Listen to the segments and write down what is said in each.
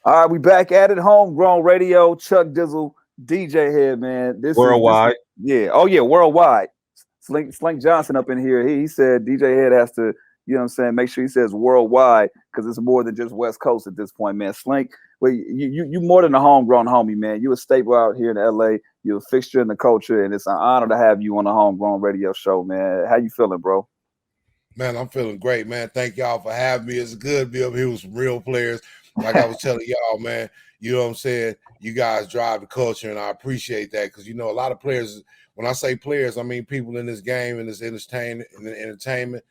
All right, we back at it. Homegrown Radio, Chuck Dizzle, DJ here, man. This is Worldwide. yeah. Oh yeah, worldwide. Slink Johnson up in here. He said DJ Head has to, you know what I'm saying, make sure he says worldwide because it's more than just West Coast at this point, man. Slink, well, you more than a homegrown homie, man. You a staple out here in LA. You're a fixture in the culture, and it's an honor to have you on the Homegrown Radio show, man. How you feeling, bro? Man, I'm feeling great, man. Thank y'all for having me. It's good to be up here with some real players. Like I was telling y'all, man, you know what I'm saying? You guys drive the culture, and I appreciate that because, you know, a lot of players, when I say players, I mean people in this game, in this entertainment,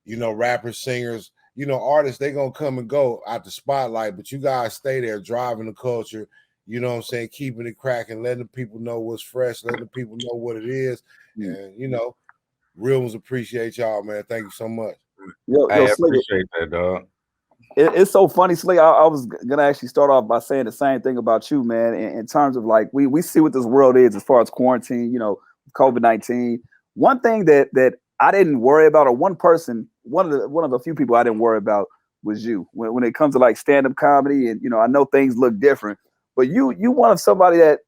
you know, rappers, singers, you know, artists, they going to come and go out the spotlight, but you guys stay there driving the culture, you know what I'm saying, keeping it cracking, letting the people know what's fresh, letting the people know what it is, and, you know, real ones appreciate y'all, man. Thank you so much. Yo, I Slick, appreciate that, dog. it's so funny, Slick. I was gonna actually start off by saying the same thing about you, man. In terms of like we see what this world is as far as quarantine, you know, COVID-19. One thing that I didn't worry about, or one person, one of the few people I didn't worry about was you. When it comes to like stand-up comedy, and you know, I know things look different, but you one of somebody that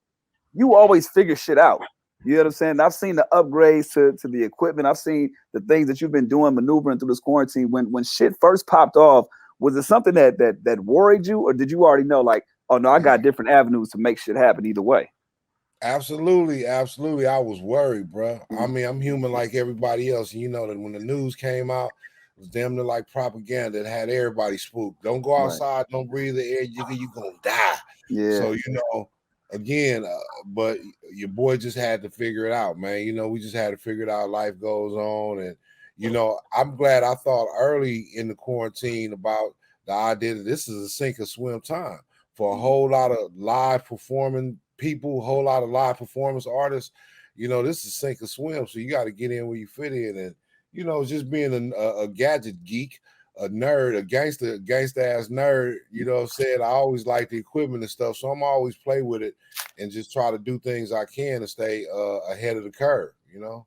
you always figure shit out. You know what I'm saying? I've seen the upgrades to the equipment. I've seen the things that you've been doing, maneuvering through this quarantine. When shit first popped off, was it something that worried you, or did you already know, like, oh no, I got different avenues to make shit happen either way? Absolutely. I was worried, bro. I mean, I'm human like everybody else. And you know that when the news came out, it was damn near like propaganda that had everybody spooked. Don't go Right. outside, don't breathe the air, you gonna die. Yeah. So, you know, again, but your boy just had to figure it out, man. You know, we just had to figure it out. Life goes on. And, you know, I'm glad I thought early in the quarantine about the idea that this is a sink or swim time for a whole lot of live performing people, a whole lot of live performance artists. You know, this is sink or swim. So you got to get in where you fit in. And, you know, just being a gadget geek, a nerd, a gangster ass nerd, you know what I'm saying? I always like the equipment and stuff. So I'm always play with it and just try to do things I can to stay ahead of the curve, you know?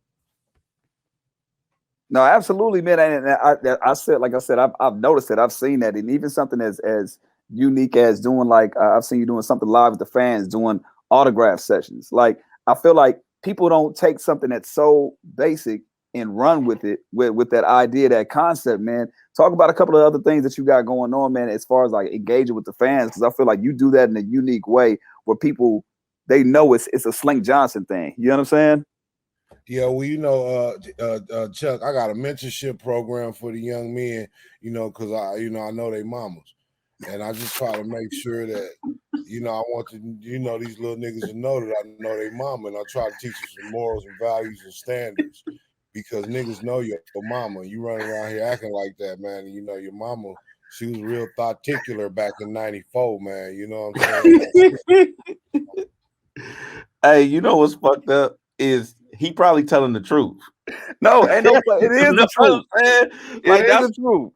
No, absolutely, man. And I said, like I said, I've noticed it. I've seen that, and even something as unique as doing like I've seen you doing something live with the fans, doing autograph sessions. Like I feel like people don't take something that's so basic and run with it with that idea, that concept, man. Talk about a couple of other things that you got going on, man, as far as like engaging with the fans, because I feel like you do that in a unique way where people they know it's a Slink Johnson thing. You know what I'm saying? Yeah, well, you know, Chuck, I got a mentorship program for the young men, you know, because I know they mamas. And I just try to make sure that, you know, I want to, you know, these little niggas to know that I know they mama, and I try to teach them some morals and values and standards because niggas know your mama. You running around here acting like that, man. And you know, your mama, she was real particular back in '94, man. You know what I'm saying? Hey, you know what's fucked up is he probably telling the truth. No, ain't no. It is You know the what truth. I'm saying? It Like is the truth.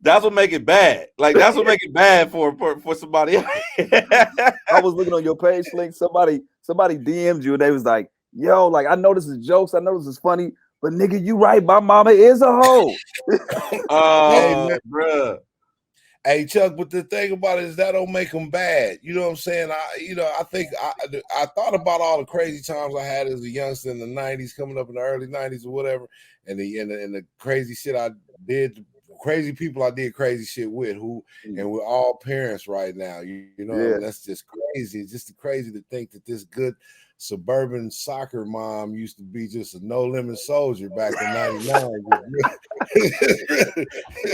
that's what make it bad. Like that's what make it bad for somebody else. I was looking on your page, Slink. Somebody DM'd you and they was like, "Yo, like I know this is jokes. I know this is funny, but nigga, you right. My mama is a hoe." Hey, Oh, man. bruh. Hey, Chuck, but the thing about it is that don't make them bad. You know what I'm saying? I think I thought about all the crazy times I had as a youngster in the '90s, coming up in the early '90s or whatever, and the crazy shit I did, crazy people I did crazy shit with, and we're all parents right now. You know, Yeah. and that's just crazy. It's just crazy to think that this good suburban soccer mom used to be just a no limit soldier back in '99.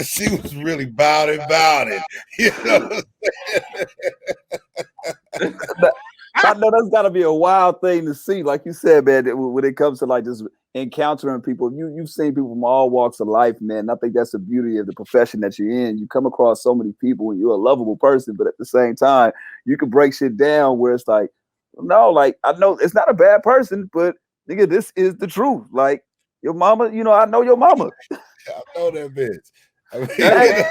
She was really about it. You know. I know that's got to be a wild thing to see. Like you said, man, when it comes to like just encountering people, you've seen people from all walks of life, man. And I think that's the beauty of the profession that you're in. You come across so many people, and you're a lovable person, but at the same time, you can break shit down where it's like, no, like I know it's not a bad person, but nigga, this is the truth. Like your mama, you know, I know your mama. I know that bitch. I mean, Hey,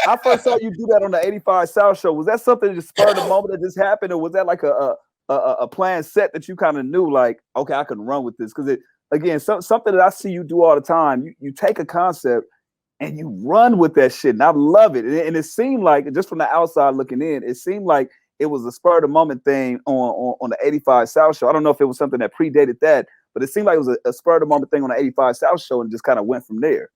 I first saw you do that on the 85 South show. Was that something that just spurred a moment that just happened, or was that like a planned set that you kind of knew, like, okay, I can run with this? Because it again, something that I see you do all the time. You take a concept and you run with that shit. And I love it. And it seemed like, just from the outside looking in, it seemed like it was a spur of the moment thing on the 85 South show. I don't know if it was something that predated that, but it seemed like it was a spur of the moment thing on the 85 South show, and just kind of went from there.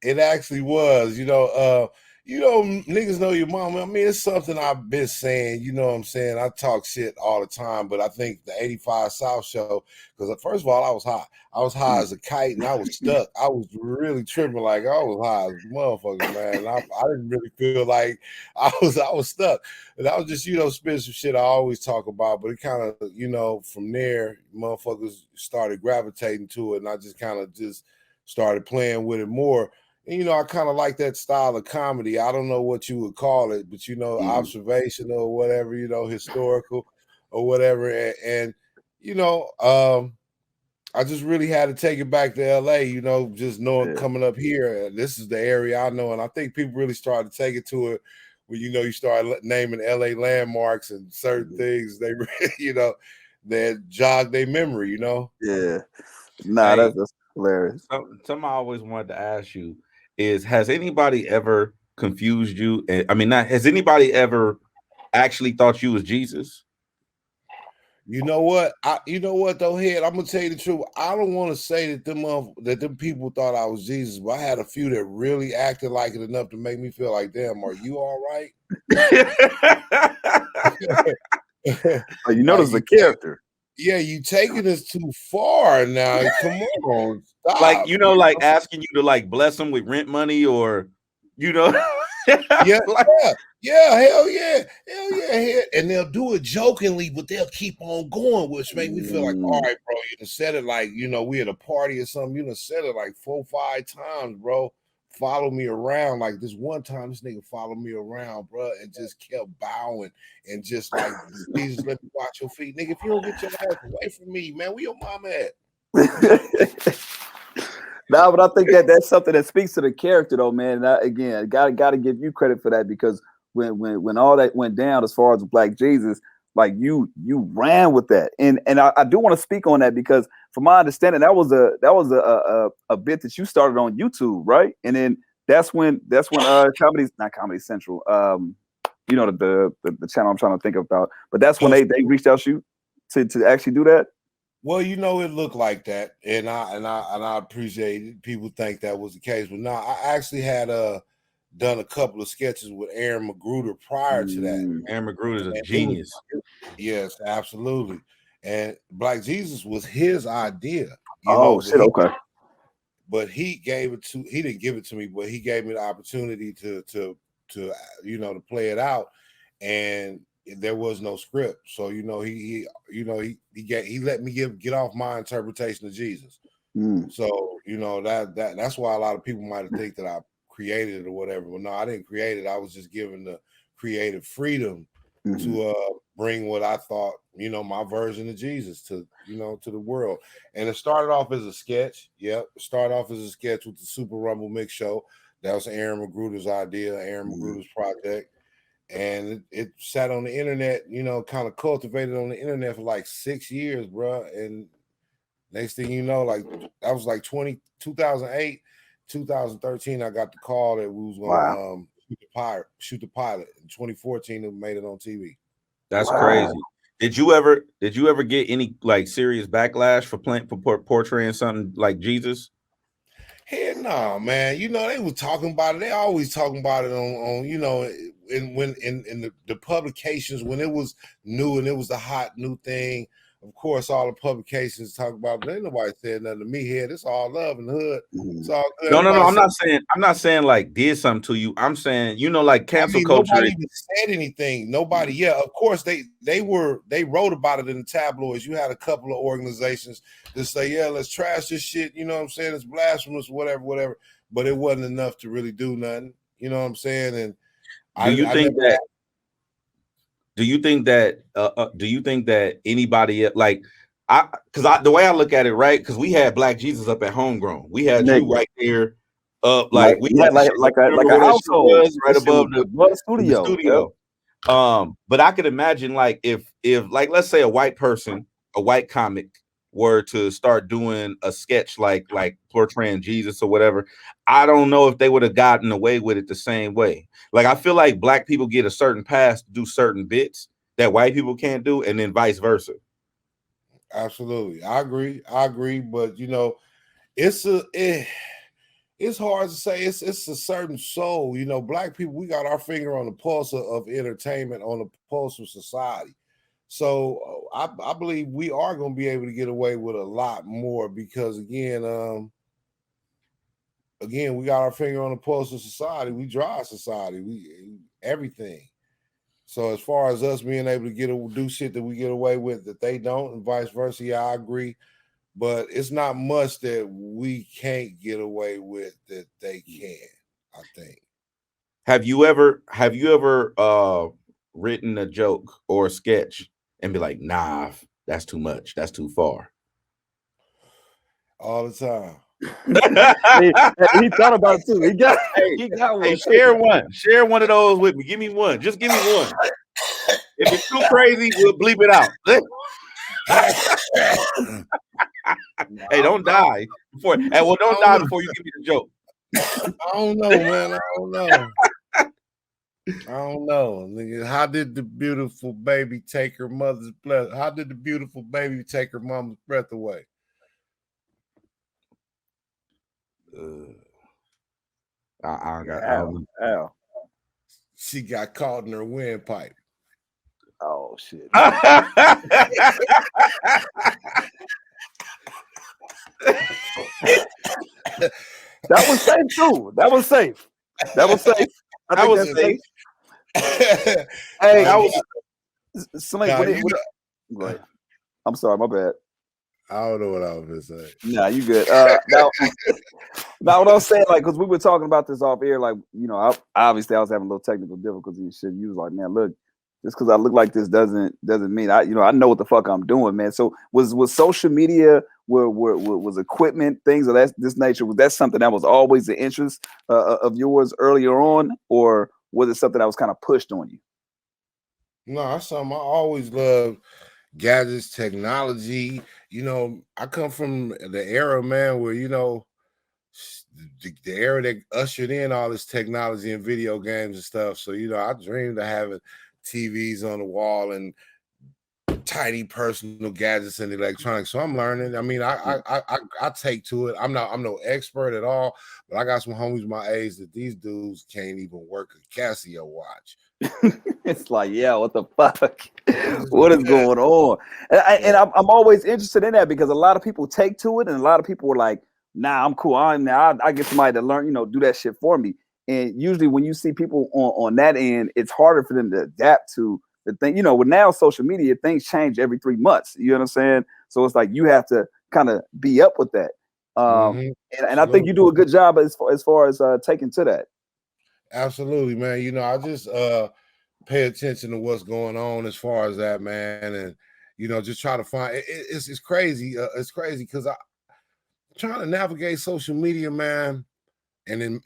It actually was, niggas know your mom. I mean, it's something I've been saying, you know what I'm saying? I talk shit all the time, but I think the 85 South show, because first of all, I was high. I was high as a kite, and I was stuck. I was really tripping, like I was high as a motherfucker, man. I didn't really feel like I was stuck. And I was just, spitting some shit I always talk about, but it kind of, from there, motherfuckers started gravitating to it, and I just kind of just started playing with it more. And, I kind of like that style of comedy. I don't know what you would call it, but, observational or whatever, historical or whatever. And I just really had to take it back to LA, just knowing coming up here, this is the area I know. And I think people really started to take it to it when, you start naming LA landmarks and certain things, they, that jog their memory, Yeah. Nah, Hey, that's hilarious. Something I always wanted to ask you is, has anybody ever confused you? Has anybody ever actually thought you was Jesus? You know what though, Head? I'm gonna tell you the truth. I don't want to say that them people thought I was Jesus, but I had a few that really acted like it enough to make me feel like, damn, are you all right? You notice the character. Yeah, you taking this too far now. Come on, stop. Like asking you to like bless them with rent money, or yeah, hell yeah. And they'll do it jokingly, but they'll keep on going, which make me feel like, all right, bro, you done said it like, we at a party or something, you done said it like 4 or 5 times, bro. Follow me around. Like this one time, this nigga followed me around, bro, and just kept bowing and just like, Jesus, let me watch your feet. Nigga, if you don't get your ass away from me, man, where your mama at? No, but I think that's something that speaks to the character, though, man. And again, gotta give you credit for that, because when all that went down as far as Black Jesus, like you ran with that, and I do want to speak on that, because from my understanding, that was a bit that you started on YouTube, right? And then that's when not Comedy Central, the channel I'm trying to think about, but that's when they reached out to you to actually do that. Well, it looked like that, and I appreciate it. People think that was the case, but no, I actually had done a couple of sketches with Aaron Magruder prior to that. Aaron Magruder is a genius. Yes, absolutely. And Black Jesus was his idea. Okay. But he didn't give it to me, but he gave me the opportunity to play it out, and there was no script. So he let me get off my interpretation of Jesus. So that's why a lot of people might think that I created it or whatever. But no, I didn't create it. I was just given the creative freedom to bring what I thought, my version of Jesus to the world. And it started off as a sketch. Yep, it started off as a sketch with the Super Rumble Mix Show. That was Aaron Magruder's idea, Aaron Magruder's project. And it sat on the internet, kind of cultivated on the internet for like 6 years, bro. And next thing you know, like that was like 2008, 2013, I got the call that we was going to shoot the pilot. In 2014, it made it on TV. That's crazy. Did you ever get any like serious backlash for portraying something like Jesus? Hell no, man. They were talking about it. They always talking about it on in the publications when it was new and it was the hot new thing. Of course, all the publications talk about it, but ain't nobody said nothing to me here. It's all love in the hood. It's all good. No. I'm not saying like did something to you. I'm saying, like cancel culture. Nobody even said anything. Nobody. Yeah, of course they wrote about it in the tabloids. You had a couple of organizations that say, yeah, let's trash this shit. You know what I'm saying? It's blasphemous, whatever. But it wasn't enough to really do nothing. You know what I'm saying? And do you think that anybody like the way I look at it, right? Because we had Black Jesus up at Homegrown. We had you right there up, like we had like a household right above the studio. But I could imagine like if like let's say a white person, a white comic were to start doing a sketch like portraying Jesus or whatever, I don't know if they would have gotten away with it the same way. Like I feel like black people get a certain pass to do certain bits that white people can't do, and then vice versa. Absolutely, I agree. But you know, it's hard to say. It's a certain soul. You know, black people, we got our finger on the pulse of entertainment, on the pulse of society. So I believe we are going to be able to get away with a lot more because again, we got our finger on the pulse of society. We drive society. We everything. So as far as us being able to do shit that we get away with that they don't, and vice versa, yeah, I agree. But it's not much that we can't get away with that they can, I think. Have you ever written a joke or a sketch and be like, nah, that's too much, that's too far? All the time. He thought about it too. He got one. Hey, share one of those with me. Give me one. Just give me one. If it's too crazy, we'll bleep it out. Hey, don't die before. Hey, well, don't die before you give me the joke. I don't know, man. I don't know. Nigga, how did the beautiful baby take her mother's breath? How did the beautiful baby take her mama's breath away? I got. She got caught in her windpipe. Oh shit. That was safe too. That was safe. That was safe. That was safe. Hey, that was Slink. Right. I'm sorry, my bad. I don't know what I was gonna say. Nah, you good. Now what I was saying, like, because we were talking about this off air, like, you know, I was having a little technical difficulty and shit. You was like, man, look, just because I look like this doesn't mean I know what the fuck I'm doing, man. So was social media, was equipment, things of this nature, was that something that was always the interest of yours earlier on, or was it something that was kind of pushed on you? No, that's something I always loved. Gadgets, technology. You know, I come from the era, man, where you know the era that ushered in all this technology and video games and stuff. So you know, I dreamed of having TVs on the wall and tiny personal gadgets and electronics. So I'm learning. I mean, I take to it. I'm no expert at all, but I got some homies my age that these dudes can't even work a Casio watch. It's like, yeah, what the fuck? What is going on? And I'm always interested in that because a lot of people take to it, and a lot of people are like, nah, I'm cool. I get somebody to learn, do that shit for me. And usually when you see people on that end, it's harder for them to adapt to the thing. With now social media, things change every 3 months. You know what I'm saying? So it's like you have to kind of be up with that. And I think you do a good job as far as taking to that. Absolutely, man. I just pay attention to what's going on as far as that, man, and just try to find. It's crazy. It's crazy because I'm trying to navigate social media, man, and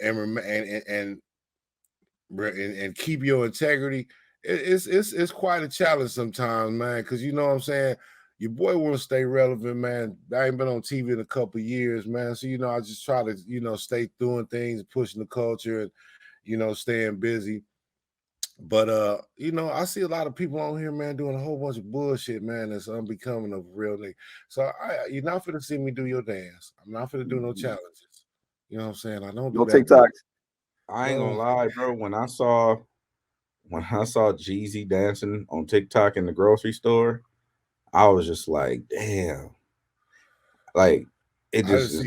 keep your integrity. It's quite a challenge sometimes, man, because you know what I'm saying. Your boy want to stay relevant, man. I ain't been on TV in a couple of years, man. So I just try to stay doing things, pushing the culture, and staying busy. But I see a lot of people on here, man, doing a whole bunch of bullshit, man. That's unbecoming of real nigga. So you're not finna see me do your dance. I'm not finna do no challenges. You know what I'm saying? I don't do that. TikTok. I ain't gonna lie, bro. When I saw Jeezy dancing on TikTok in the grocery store, I was just like, damn. Like it just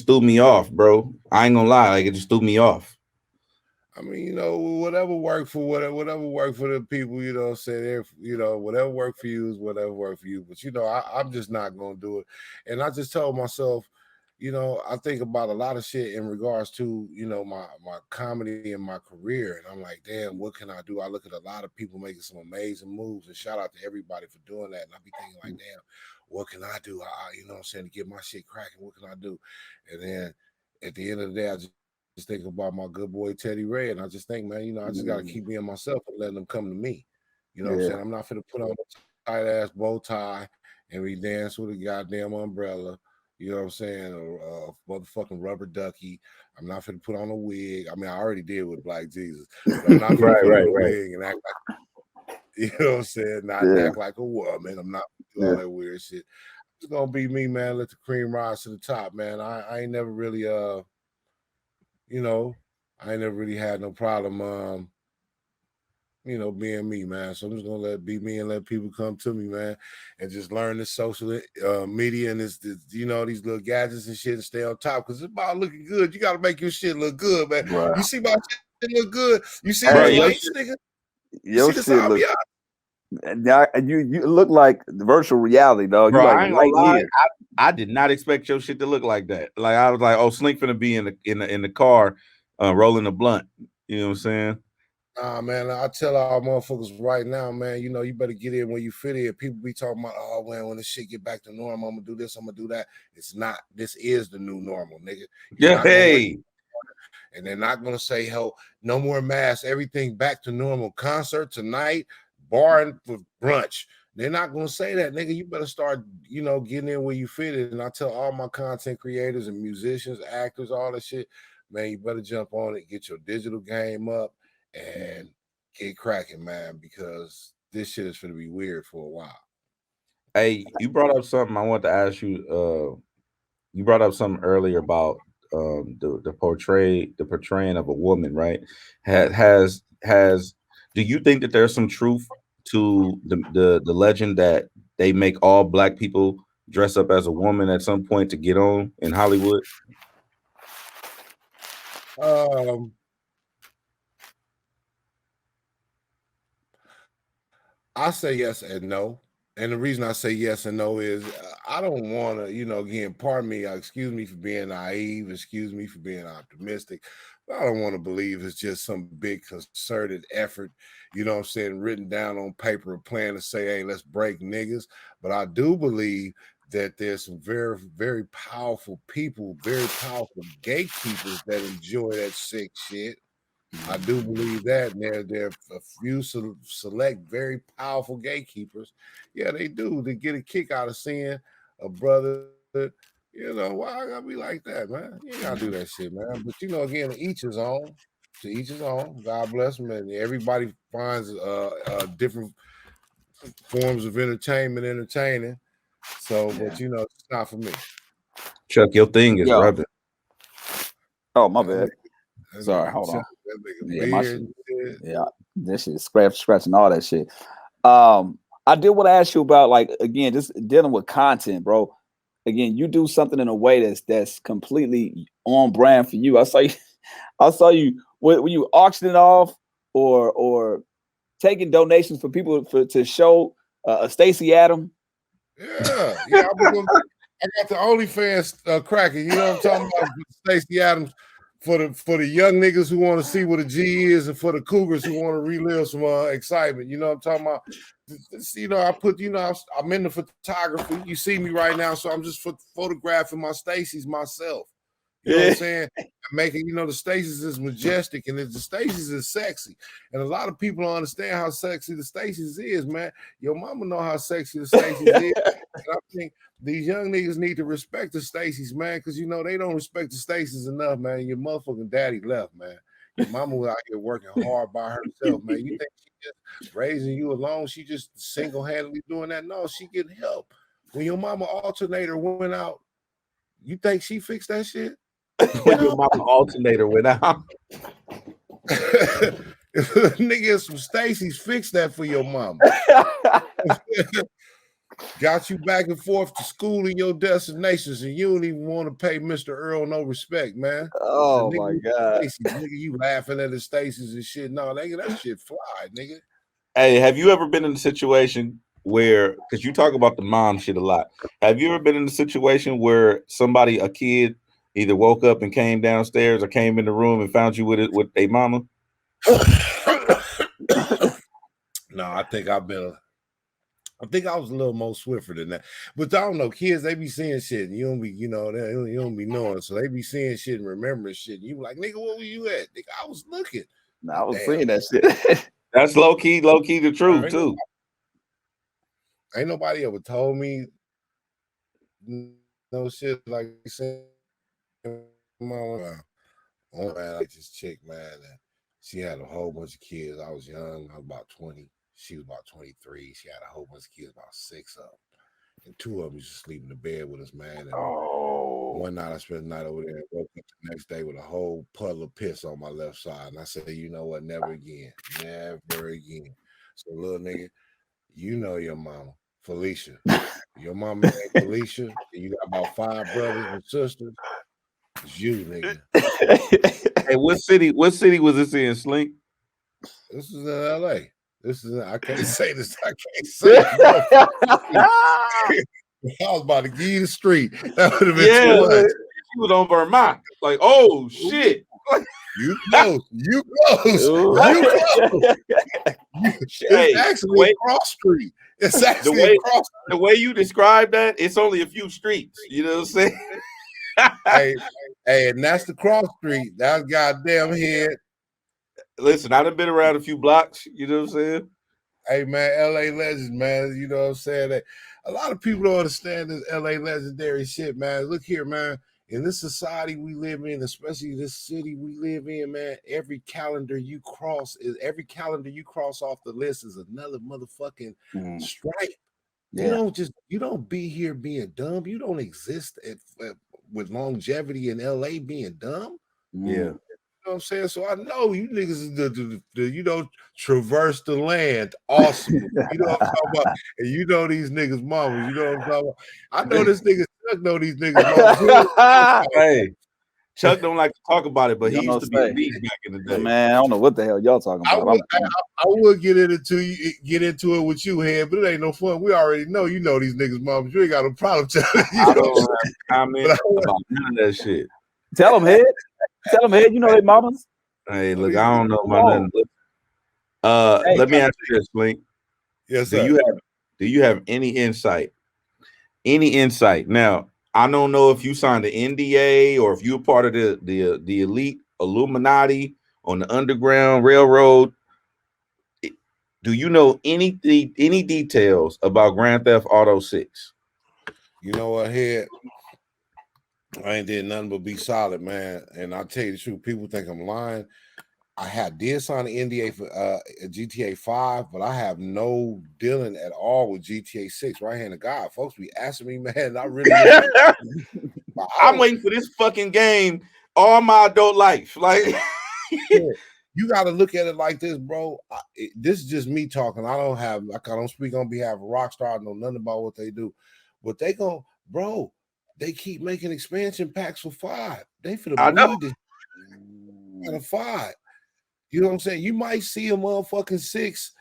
threw me off, bro. I ain't gonna lie, like it just threw me off. I mean, whatever worked for whatever worked for the people, say whatever worked for you is whatever worked for you. But I'm just not gonna do it. And I just told myself, I think about a lot of shit in regards to, my comedy and my career. And I'm like, damn, what can I do? I look at a lot of people making some amazing moves, and shout out to everybody for doing that. And I be thinking like, damn, what can I do? You know what I'm saying, to get my shit cracking, what can I do? And then at the end of the day, I just think about my good boy Teddy Ray, and I just think, man, I just gotta keep being myself and letting them come to me. You know what I'm saying? I'm not gonna put on a tight ass bow tie and we dance with a goddamn umbrella. You know what I'm saying? A motherfucking rubber ducky. I'm not finna put on a wig. I mean, I already did with Black Jesus, but I'm not finna put on a wig and act like, you know what I'm saying? Not act like a woman. I'm not gonna do all that weird shit. It's gonna be me, man. Let the cream rise to the top, man. I ain't never really you know, I ain't never really had no problem you know, being me, man. So I'm just gonna let be me and let people come to me, man, and just learn this social media and this, you know, these little gadgets and shit, and stay on top, because it's about looking good. You gotta make your shit look good, man. Right. You see my shit look good. You see Bro, the lights, nigga. Your shit look. Now you look like virtual reality, dog. Bro, You like I ain't gonna right lie. here. I did not expect your shit to look like that. Like I was like, oh, Slink finna be in the car, rolling a blunt. You know what I'm saying? Nah, man, I tell all motherfuckers right now, man, you know, you better get in when you fit in. People be talking about, oh, man, when this shit get back to normal, I'm gonna do this, I'm gonna do that. It's not. This is the new normal, nigga. Yeah, hey. And they're not gonna say, hell, no more masks, everything back to normal. Concert tonight, bar and for brunch. They're not gonna say that, nigga. You better start, you know, getting in where you fit in. And I tell all my content creators and musicians, actors, all that shit, man, you better jump on it, get your digital game up, and get cracking, man, because this shit is gonna be weird for a while. Hey, you brought up something I want to ask you. You brought up something earlier about the portraying of a woman, right? Has do you think that there's some truth to the legend that they make all black people dress up as a woman at some point to get on in Hollywood? I say yes and no. And the reason I say yes and no is I don't want to, you know, again, pardon me, excuse me for being naive, excuse me for being optimistic, but I don't want to believe it's just some big concerted effort, you know what I'm saying, written down on paper, a plan to say, hey, let's break niggas. But I do believe that there's some very, very powerful people, very powerful gatekeepers that enjoy that sick shit. I do believe that, and there are a few select very powerful gatekeepers. Yeah, they do. They get a kick out of seeing a brother. You know, why I gotta be like that, man? You ain't gotta do that shit, man. But you know, again, to each his own. To each his own. God bless them, and everybody finds different forms of entertainment entertaining. So, but you know, it's not for me. Chuck, your thing is rubbing. Oh, my bad. Sorry, hold on. Yeah, yeah, this shit scratching all that shit. I did want to ask you about, like, again, just dealing with content, bro. Again, you do something in a way that's completely on brand for you. I saw you when you auctioning off or taking donations for people to show Staci Adams. Yeah, I got the OnlyFans cracking. You know what I'm talking about? Staci Adams for the young niggas who want to see what a G is, and for the cougars who want to relive some excitement. You know what I'm talking about? You know, I put, you know, I'm into photography. You see me right now, so I'm just photographing my Stacy's myself. You know what I'm saying? Making, you know, the Stacy's is majestic, and the Stacy's is sexy. And a lot of people don't understand how sexy the Stacy's is, man. Your mama know how sexy the Stacy's is. And I think these young niggas need to respect the Stacy's, man, because, you know, they don't respect the Stacy's enough, man. Your motherfucking daddy left, man. Your mama was out here working hard by herself, man. You think she just raising you alone? She just single-handedly doing that? No, she getting help. When your mama alternator went out, you think she fixed that shit? When your mama alternator went out. Nigga, some Stacy's fixed that for your mama. Got you back and forth to school in your destinations, and you don't even want to pay Mr. Earl no respect, man. Oh my God. Nigga, you laughing at the Stacy's and shit. No, nigga, that shit fly, nigga. Hey, have you ever been in a situation where, because you talk about the mom shit a lot, have you ever been in a situation where a kid, either woke up and came downstairs or came in the room and found you with a mama? No, I think I was a little more swifter than that. But I don't know, kids, they be seeing shit, and you don't be, you know, you don't be knowing. So they be seeing shit and remembering shit. And you be like, nigga, what were you at? Nigga, I was looking. No, I was seeing that shit. That's low key the truth, too. Ain't nobody ever told me no shit like saying, oh man, I like this chick, man. And she had a whole bunch of kids. I was young. I was about 20. She was about 23. She had a whole bunch of kids, about 6 of them. And 2 of them used to sleep in the bed with us, man. And one night I spent the night over there and woke up the next day with a whole puddle of piss on my left side. And I said, you know what? Never again. Never again. So, little nigga, you know your mama, Felicia. Your mama named Felicia, and you got about 5 brothers and sisters. It's you, nigga. Hey, what city was this in, Slink? This is in LA. I can't say this. I can't say it. I was about to give you the street. That would have been too much. She was on Vermont. Like, oh shit. You close. You close. It's actually cross street. It's actually across. The way you describe that, it's only a few streets. You know what I'm saying? hey, and that's the cross street. That's goddamn head. Listen, I done been around a few blocks. You know what I'm saying? Hey man, LA legends, man. You know what I'm saying? That a lot of people don't understand this LA legendary shit, man. Look here, man. In this society we live in, especially this city we live in, man, every calendar you cross off the list is another motherfucking stripe. Yeah. You don't be here being dumb. You don't exist with longevity in LA being dumb. Yeah. You know what I'm saying? So I know you niggas traverse the land. Awesome. You know what I'm talking about? And you know these niggas mamas. You know what I'm talking about? I know this nigga Chuck know these niggas mamas. Hey, Chuck don't like to talk about it, but he used to be a beat back in the day. Man, I don't know what the hell y'all talking about. I would get into it with you, head, but it ain't no fun. We already know you know these niggas mamas. You ain't got no problem telling you. I don't have comment about none of that shit. Tell them, head. Tell them, head. You know they mamas. Hey, look, I don't know about nothing. Let me ask you this, Slink. Yes, sir. Do you have any insight? Any insight? Now, I don't know if you signed the NDA or if you're part of the elite Illuminati on the Underground Railroad. Do you know any details about Grand Theft Auto 6? You know what, head? I ain't did nothing but be solid, man. And I'll tell you the truth, people think I'm lying. I did sign an NDA for GTA 5, but I have no dealing at all with GTA 6. Right hand of God, folks be asking me, man. I really I'm waiting for this fucking game all my adult life. Like you got to look at it like this, bro. This is just me talking. I don't speak on behalf of Rockstar. I know nothing about what they do, but they go, bro. They keep making expansion packs for 5. They finna bleed this out of 5. You know what I'm saying? You might see a motherfucking 6.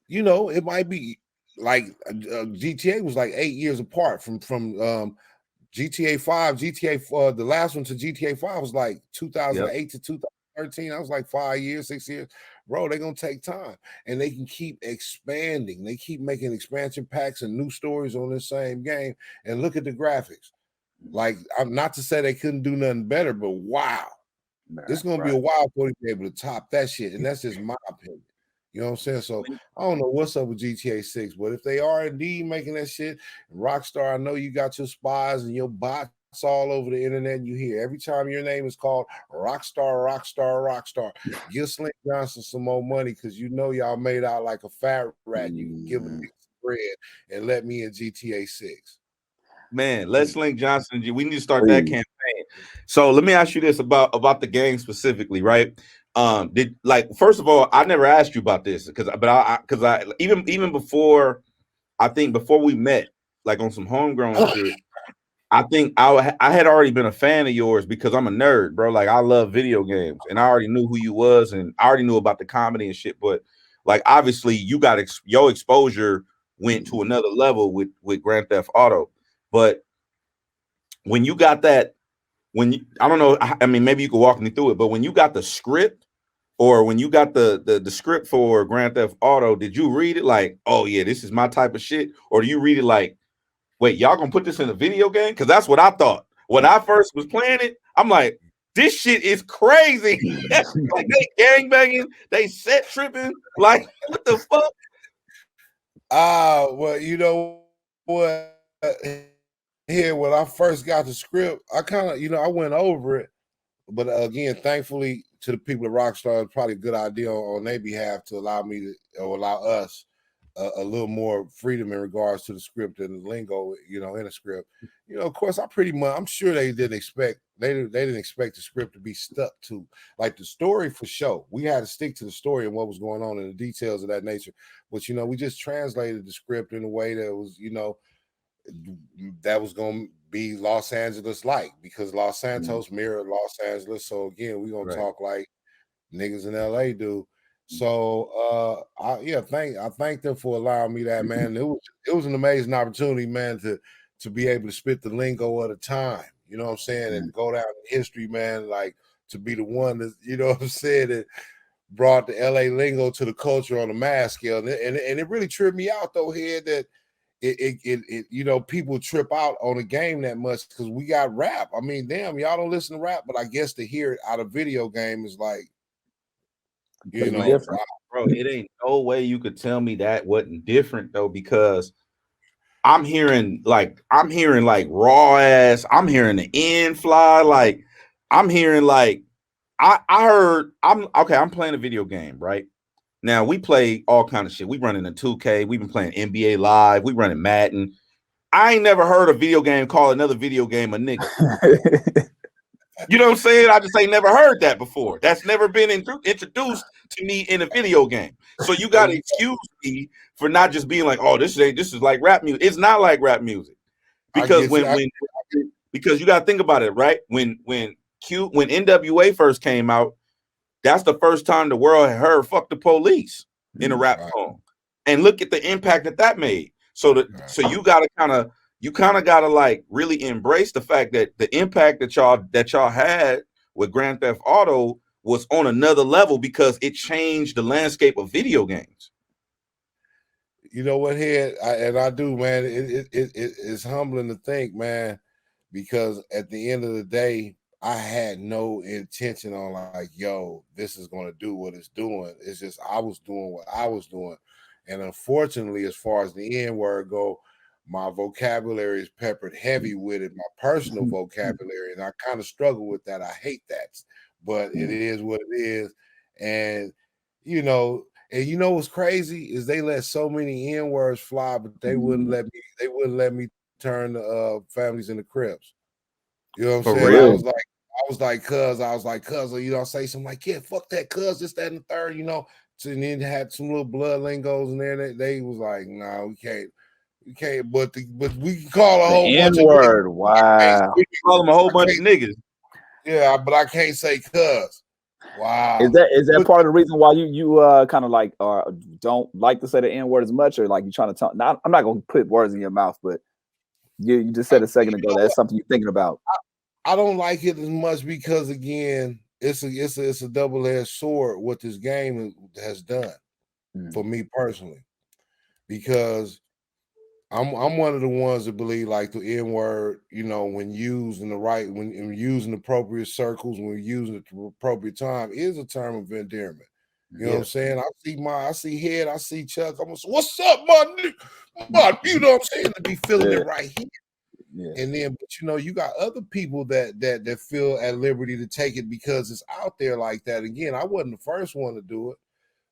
You know, it might be like GTA was like 8 years apart from GTA 5. GTA the last one to GTA 5 was like 2008 to 2013. That was like 5 years, 6 years. Bro, they're gonna take time and they can keep expanding. They keep making expansion packs and new stories on the same game. And look at the graphics. Like, I'm not to say they couldn't do nothing better, but wow, this is gonna be a while before they be able to top that shit, and that's just my opinion. You know what I'm saying? So I don't know what's up with GTA 6, but if they are indeed making that shit, Rockstar, I know you got your spies and your bots all over the internet. And you hear every time your name is called Rockstar. Give Slink Johnson some more money because you know y'all made out like a fat rat. You can give a bread and let me in GTA 6. Man, let's Slink Johnson. We need to start that campaign. So let me ask you this about the game specifically, right? First of all, I never asked you about this because even before we met, like on some homegrown shit, I think I had already been a fan of yours because I'm a nerd, bro. Like I love video games, and I already knew who you was, and I already knew about the comedy and shit. But like obviously, you got your exposure went to another level with Grand Theft Auto. But when you got that, I don't know, I mean, maybe you could walk me through it, but when you got the script or when you got the script for Grand Theft Auto, did you read it like, oh yeah, this is my type of shit? Or do you read it like, wait, y'all gonna put this in a video game? Because that's what I thought. When I first was playing it, I'm like, this shit is crazy. Like they gangbanging, they set tripping. Like, what the fuck? Well, you know what? here when I first got the script, I kind of, I went over it, but again, thankfully to the people at Rockstar, it's probably a good idea on their behalf to allow me to, or allow us a little more freedom in regards to the script and the lingo, in the script. Of course, I'm sure they didn't expect the script to be stuck to, like, the story for sure. We had to stick to the story and what was going on and the details of that nature. But we just translated the script in a way that was, that was going to be Los Angeles like, because Los Santos mirrored Los Angeles. So again, we're going to talk like niggas in LA do. So I thank them for allowing me that, man. It was an amazing opportunity, man, to be able to spit the lingo of the time, you know what I'm saying, and go down in history, man, like to be the one that, you know what I'm saying, that brought the LA lingo to the culture on a mass scale. And it really tripped me out though here that it people trip out on a game that much because we got rap. I mean, damn, y'all don't listen to rap, but I guess to hear it out of video game is like, different. wow. Bro, it ain't no way you could tell me that wasn't different though, because I'm hearing like raw ass, I'm hearing the end fly, like I'm hearing like I heard I'm playing a video game, right? Now we play all kind of shit. We running a 2K, we've been playing NBA Live, we running Madden. I ain't never heard a video game call another video game a nigga. You know what I'm saying? I just ain't never heard that before. That's never been introduced to me in a video game. So you gotta excuse me for not just being like, oh, this is like rap music. It's not like rap music. Because because you gotta think about it, right? When NWA first came out, that's the first time the world had heard "fuck the police" in a rap song, and look at the impact that made. So you kind of gotta like really embrace the fact that the impact that y'all had with Grand Theft Auto was on another level because it changed the landscape of video games. You know what, Head? I do, man. It's humbling to think, man, because at the end of the day, I had no intention on like, yo, this is going to do what it's doing. It's just I was doing what I was doing. And unfortunately, as far as the N word go, my vocabulary is peppered heavy with it, my personal vocabulary, and I kind of struggle with that. I hate that, but it is what it is. And what's crazy is they let so many N words fly, but they wouldn't let me turn the families into Crips. You know what I'm saying? Real? I was like, cuz, I say something like, yeah, fuck that, cuz, this, that, and the third, So, and then had some little blood lingos in there. They was like, no, we can't, but we can call a whole bunch of N-word. Wow. We can call them a whole bunch of niggas. Yeah, but I can't say cuz. Wow. Is that part of the reason why you kind of like don't like to say the N-word as much, or like you trying to tell? Now, I'm not gonna put words in your mouth, but you just said a second ago that's something you're thinking about. I don't like it as much because again, it's a double-edged sword what this game has done for me personally, because I'm one of the ones that believe like the N-word, when used in when used in appropriate circles, when used at the appropriate time, is a term of endearment. You know what I'm saying? I see Head, I see Chuck. I'm gonna say, what's up, my nigga? You know what I'm saying? To be feeling it right here. Yeah. And then, but you got other people that feel at liberty to take it because it's out there like that. Again, I wasn't the first one to do it.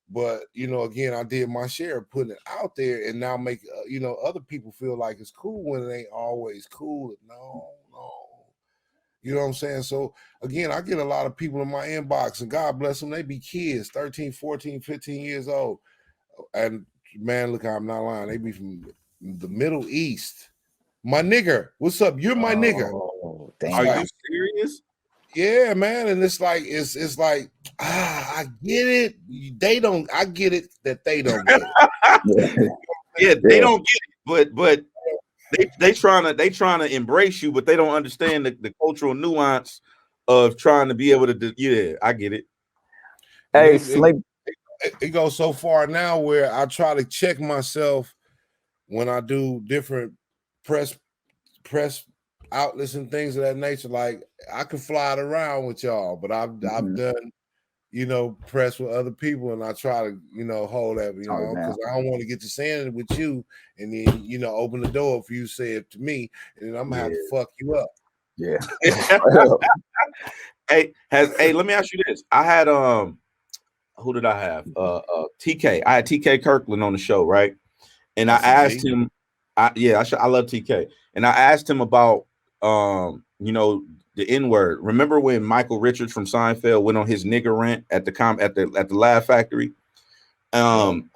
But, again, I did my share of putting it out there and now make, other people feel like it's cool when it ain't always cool. No. You know what I'm saying? So, again, I get a lot of people in my inbox, and God bless them, they be kids, 13, 14, 15 years old. And, man, look, I'm not lying. They be from the Middle East. My nigger, what's up? You're my nigger. Damn. Are you serious? Yeah, man. And it's like, I get it. I get it that they don't get it. Yeah, they don't get it, but they trying to embrace you, but they don't understand the cultural nuance of trying to be able to do. Yeah, I get it. Hey, Slink. It goes so far now where I try to check myself when I do different press outlets and things of that nature. Like I can fly it around with y'all, but I've done press with other people, and I try to, hold that, because I don't want to get to saying it with you, and then, open the door for you to say it to me, and then I'm gonna have to fuck you up. Yeah. Hey, let me ask you this. I had who did I have? TK. I had TK Kirkland on the show, right? And I asked him, I love TK. And I asked him about the N-word. Remember when Michael Richards from Seinfeld went on his nigger rant at the Laugh Factory? And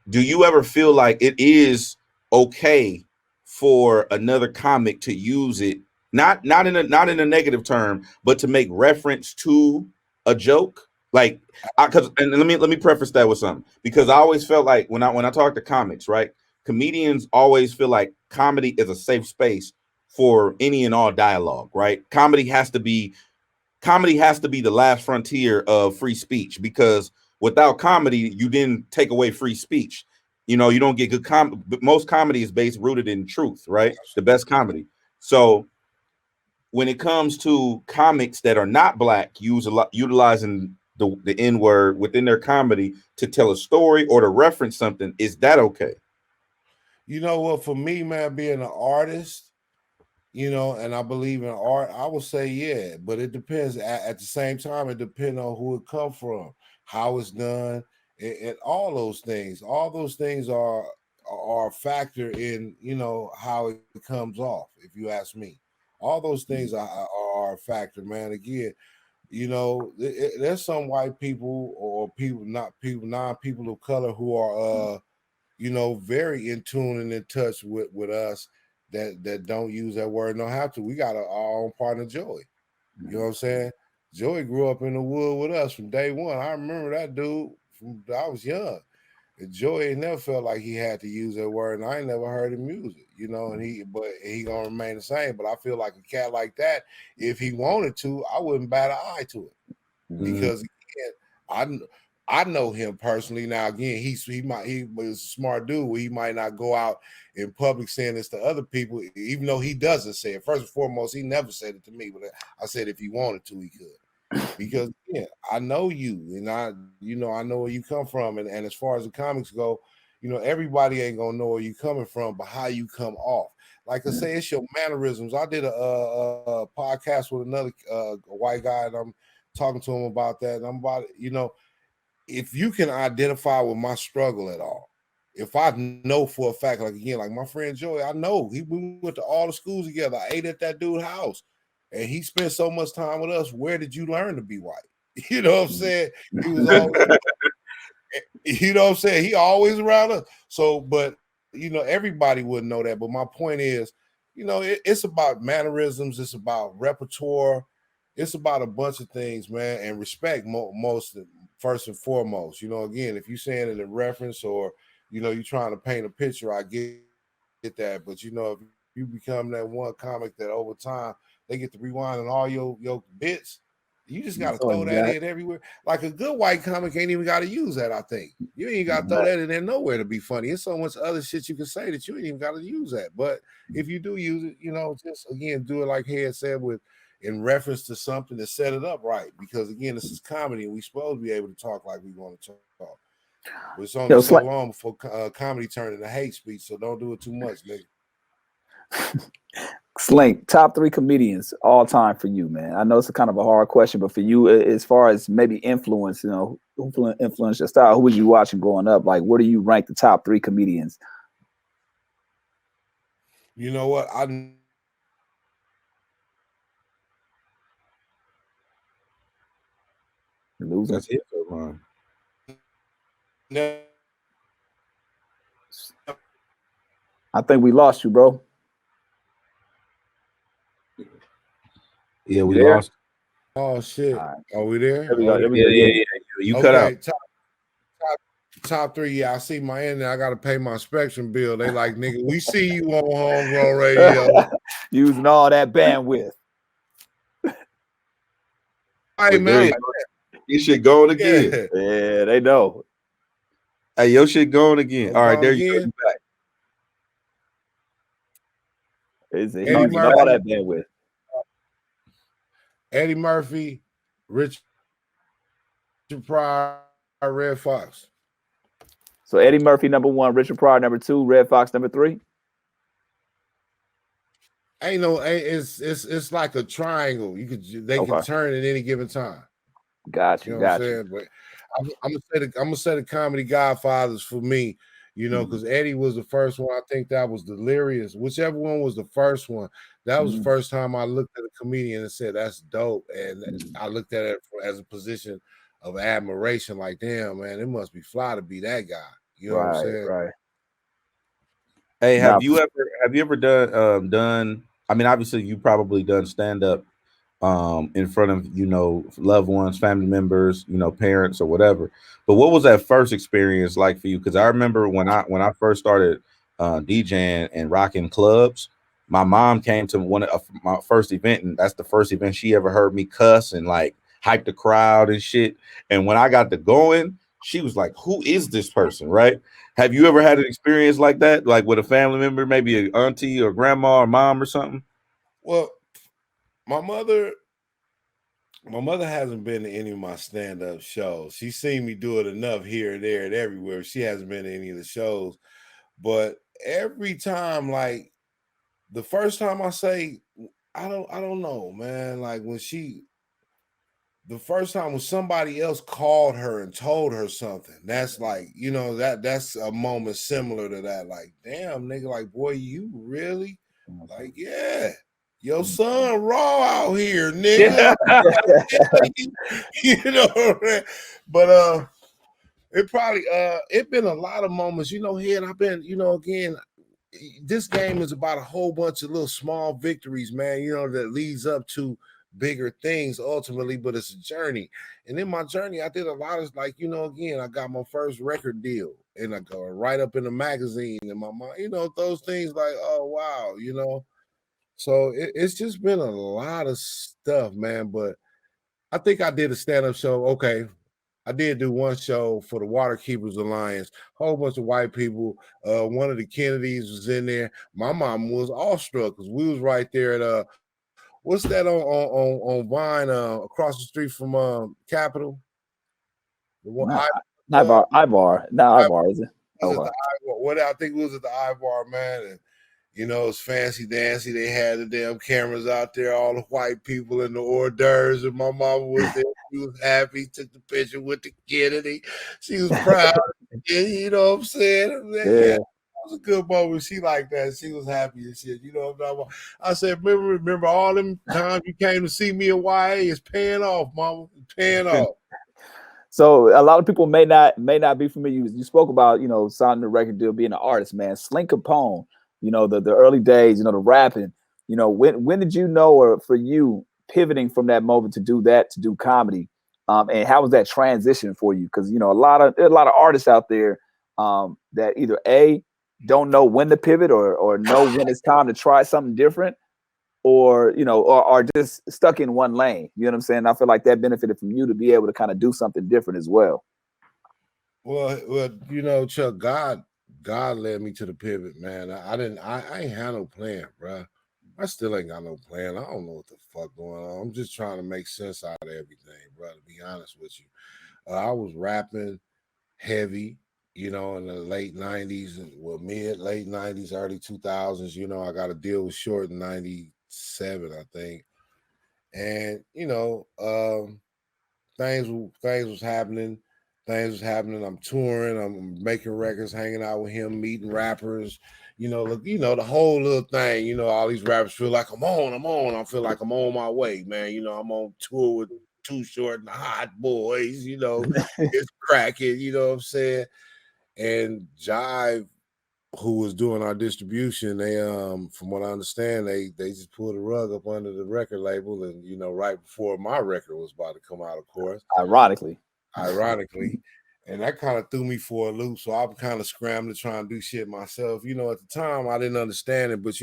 do you ever feel like it is okay for another comic to use it, not in a negative term, but to make reference to a joke? Like, and let me preface that with something, because I always felt like when I talk to comics, right, comedians always feel like comedy is a safe space for any and all dialogue, right? Comedy has to be the last frontier of free speech, because without comedy, you didn't take away free speech. You don't get good but most comedy is rooted in truth, right? The best comedy. So when it comes to comics that are not black, utilizing the N-word within their comedy to tell a story or to reference something, is that okay? You know what? For me, man, being an artist, and I believe in art, I would say yeah, but it depends. At the same time, it depends on who it come from, how it's done, and all those things. All those things are a factor in how it comes off. If you ask me, all those things are a factor, man. Again, there's some white people or non-people of color who are very in tune and in touch with us that don't use that word, don't have to. We got our own partner, Joey. You know what I'm saying? Joey grew up in the wood with us from day one. I remember that dude from I was young. And Joey never felt like he had to use that word, and I ain't never heard him use it, and he gonna remain the same. But I feel like a cat like that, if he wanted to, I wouldn't bat an eye to it. Because again, I know him personally. Now again, he was a smart dude. He might not go out in public saying this to other people, even though he doesn't say it. First and foremost, he never said it to me, but I said if he wanted to, he could. Because I know you, and I know where you come from, and as far as the comics go, everybody ain't gonna know where you coming from, but how you come off. Like I say, it's your mannerisms. I did a podcast with another white guy, and I'm talking to him about that, and I'm about if you can identify with my struggle at all, if I know for a fact, like again, like my friend Joey, I know we went to all the schools together. I ate at that dude's house, and he spent so much time with us. Where did you learn to be white? You know what I'm saying? He was always, you know what I'm saying? He always around us. So, but everybody wouldn't know that. But my point is, it's about mannerisms. It's about repertoire. It's about a bunch of things, man, and respect most first and foremost. Again, if you're saying it in reference or you're trying to paint a picture, I get that. But if you become that one comic that over time they get to rewind on all your bits, you just got to throw that in everywhere. Like a good white comic ain't even got to use that. I think you ain't got to throw that in there nowhere to be funny. It's so much other shit you can say that you ain't even got to use that. But if you do use it, just again do it like Head said in reference to something to set it up right. Because again, this is comedy, and we supposed to be able to talk like we want to talk. But it's only so long before comedy turned into hate speech. So don't do it too much, nigga. Slink, top 3 comedians all time for you, man. I know it's a kind of a hard question, but for you, as far as maybe influence, who influenced your style, who was you watching growing up? Like, where do you rank the top 3 comedians? You know what? That's it, man. I think we lost you, bro. Yeah, we lost. Oh shit! Right. Are we there? There we go. Yeah. You cut out. Top 3. Yeah, I see my end. I got to pay my Spectrum bill. They like, nigga, we see you on Homegrown Radio using all that bandwidth. Hey man, your shit going again. Yeah, they know. Hey, your shit going again. All right, there you go. You back. Using all that bandwidth. Eddie Murphy, Rich Pryor, Red Fox. So Eddie Murphy number 1, Richard Pryor number 2, Red Fox number 3. It's like a triangle. They can turn at any given time. Got you. You know what I'm saying? But I'm gonna say the comedy Godfathers for me, because Eddie was the first one. I think that was Delirious. Whichever one was the first one, that was the first time I looked at a comedian and said, "That's dope." And I looked at it as a position of admiration. Like, damn, man, it must be fly to be that guy. You know what I'm saying? Right. Hey, have you ever done? I mean, obviously, you probably done stand up in front of loved ones, family members, parents or whatever. But what was that first experience like for you? Because I remember when I first started DJing and rocking clubs, my mom came to one of my first event, and that's the first event she ever heard me cuss and like hype the crowd and shit. And when I got to going, she was like, "Who is this person?" Right? Have you ever had an experience like that, like with a family member, maybe an auntie or grandma or mom or something? Well, my mother hasn't been to any of my stand-up shows. She's seen me do it enough here and there and everywhere. She hasn't been to any of the shows. But every time, like the first time I say, I don't know, man. Like the first time when somebody else called her and told her something, that's like, that's a moment similar to that. Like, damn, nigga, like, boy, you really? Like, yeah. Your son raw out here, nigga. But it probably it been a lot of moments, here, and I've been, again, this game is about a whole bunch of little small victories, man, that leads up to bigger things ultimately, but it's a journey. And in my journey, I did a lot of, like, again, I got my first record deal and I go right up in the magazine and my mom, those things like, oh wow, so it's just been a lot of stuff, man. But I think I did a stand-up show. Okay, I did do one show for the Waterkeepers Alliance, whole bunch of white people. One of the Kennedys was in there. My mom was awestruck because we was right there at what's that on Vine across the street from Capitol? The one Ivar. No, Ivar, is it? Okay. What I think it was at the Ivar, man. And it's fancy dancy. They had the damn cameras out there, all the white people and the hors d'oeuvres, and my mama was there. She was happy, took the picture with the Kennedy. She was proud. You know what I'm saying? Yeah. It was a good moment. She like that. She was happy and shit. You know what I'm talking about? I said, remember all them times you came to see me in YA? It's paying off, mama. It's paying off. So a lot of people may not be familiar. You spoke about, signing the record deal, being an artist, man. Slink Capone, the early days, the rapping. When did you know, or for you, pivoting from that moment to do comedy, and how was that transition for you? Because there's a lot of artists out there that either don't know when to pivot or know when it's time to try something different, or are just stuck in one lane. You know what I'm saying? I feel like that benefited from you to be able to kind of do something different as well. Well, Chuck, God led me to the pivot, man. I ain't had no plan, bro. I still ain't got no plan. I don't know what the fuck going on. I'm just trying to make sense out of everything, bro, to be honest with you. I was rapping heavy, in the late 90s, late 90s, early 2000s. I got a deal with Short in 97, I think. And, things was happening. I'm touring. I'm making records, hanging out with him, meeting rappers. The whole little thing. All these rappers feel like I'm on. I feel like I'm on my way, man. I'm on tour with Too Short and the Hot Boys. It's cracking. You know what I'm saying? And Jive, who was doing our distribution, they from what I understand, they just pulled the rug up under the record label, and right before my record was about to come out, of course. Ironically. And that kind of threw me for a loop. So I'm kind of scrambling to try and do shit myself. At the time I didn't understand it, but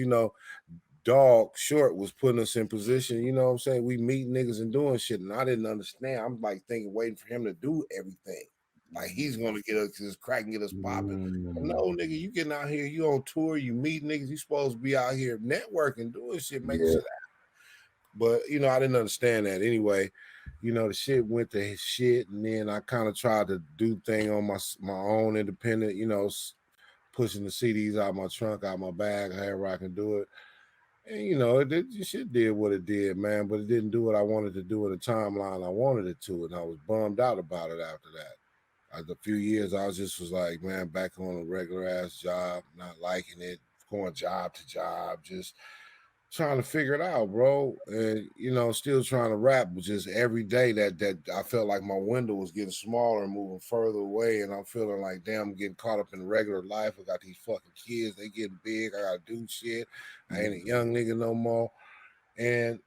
Dog Short was putting us in position, you know what I'm saying? We meet niggas and doing shit, and I didn't understand. I'm like waiting for him to do everything. Like he's gonna get us this crack and get us popping. No, nigga, you getting out here, you on tour, you meet niggas, you supposed to be out here networking, doing shit, making shit happen. But I didn't understand that anyway. you know, the shit went to his shit, and then I kind of tried to do thing on my own independent, you know, pushing the CDs out my trunk, out my bag, however I can do it. And you know, it shit did what it did, man, but it didn't do what I wanted to do in the timeline I wanted it to, and I was bummed out about it after that. A few years, I was like, man, back on a regular ass job, not liking it, going job to job, just trying to figure it out, bro. And you know, still trying to rap, but just every day that I felt like my window was getting smaller and moving further away, and I'm feeling like, damn, I'm getting caught up in regular life. I got these fucking kids, they getting big. I gotta do shit. I ain't a young nigga no more. And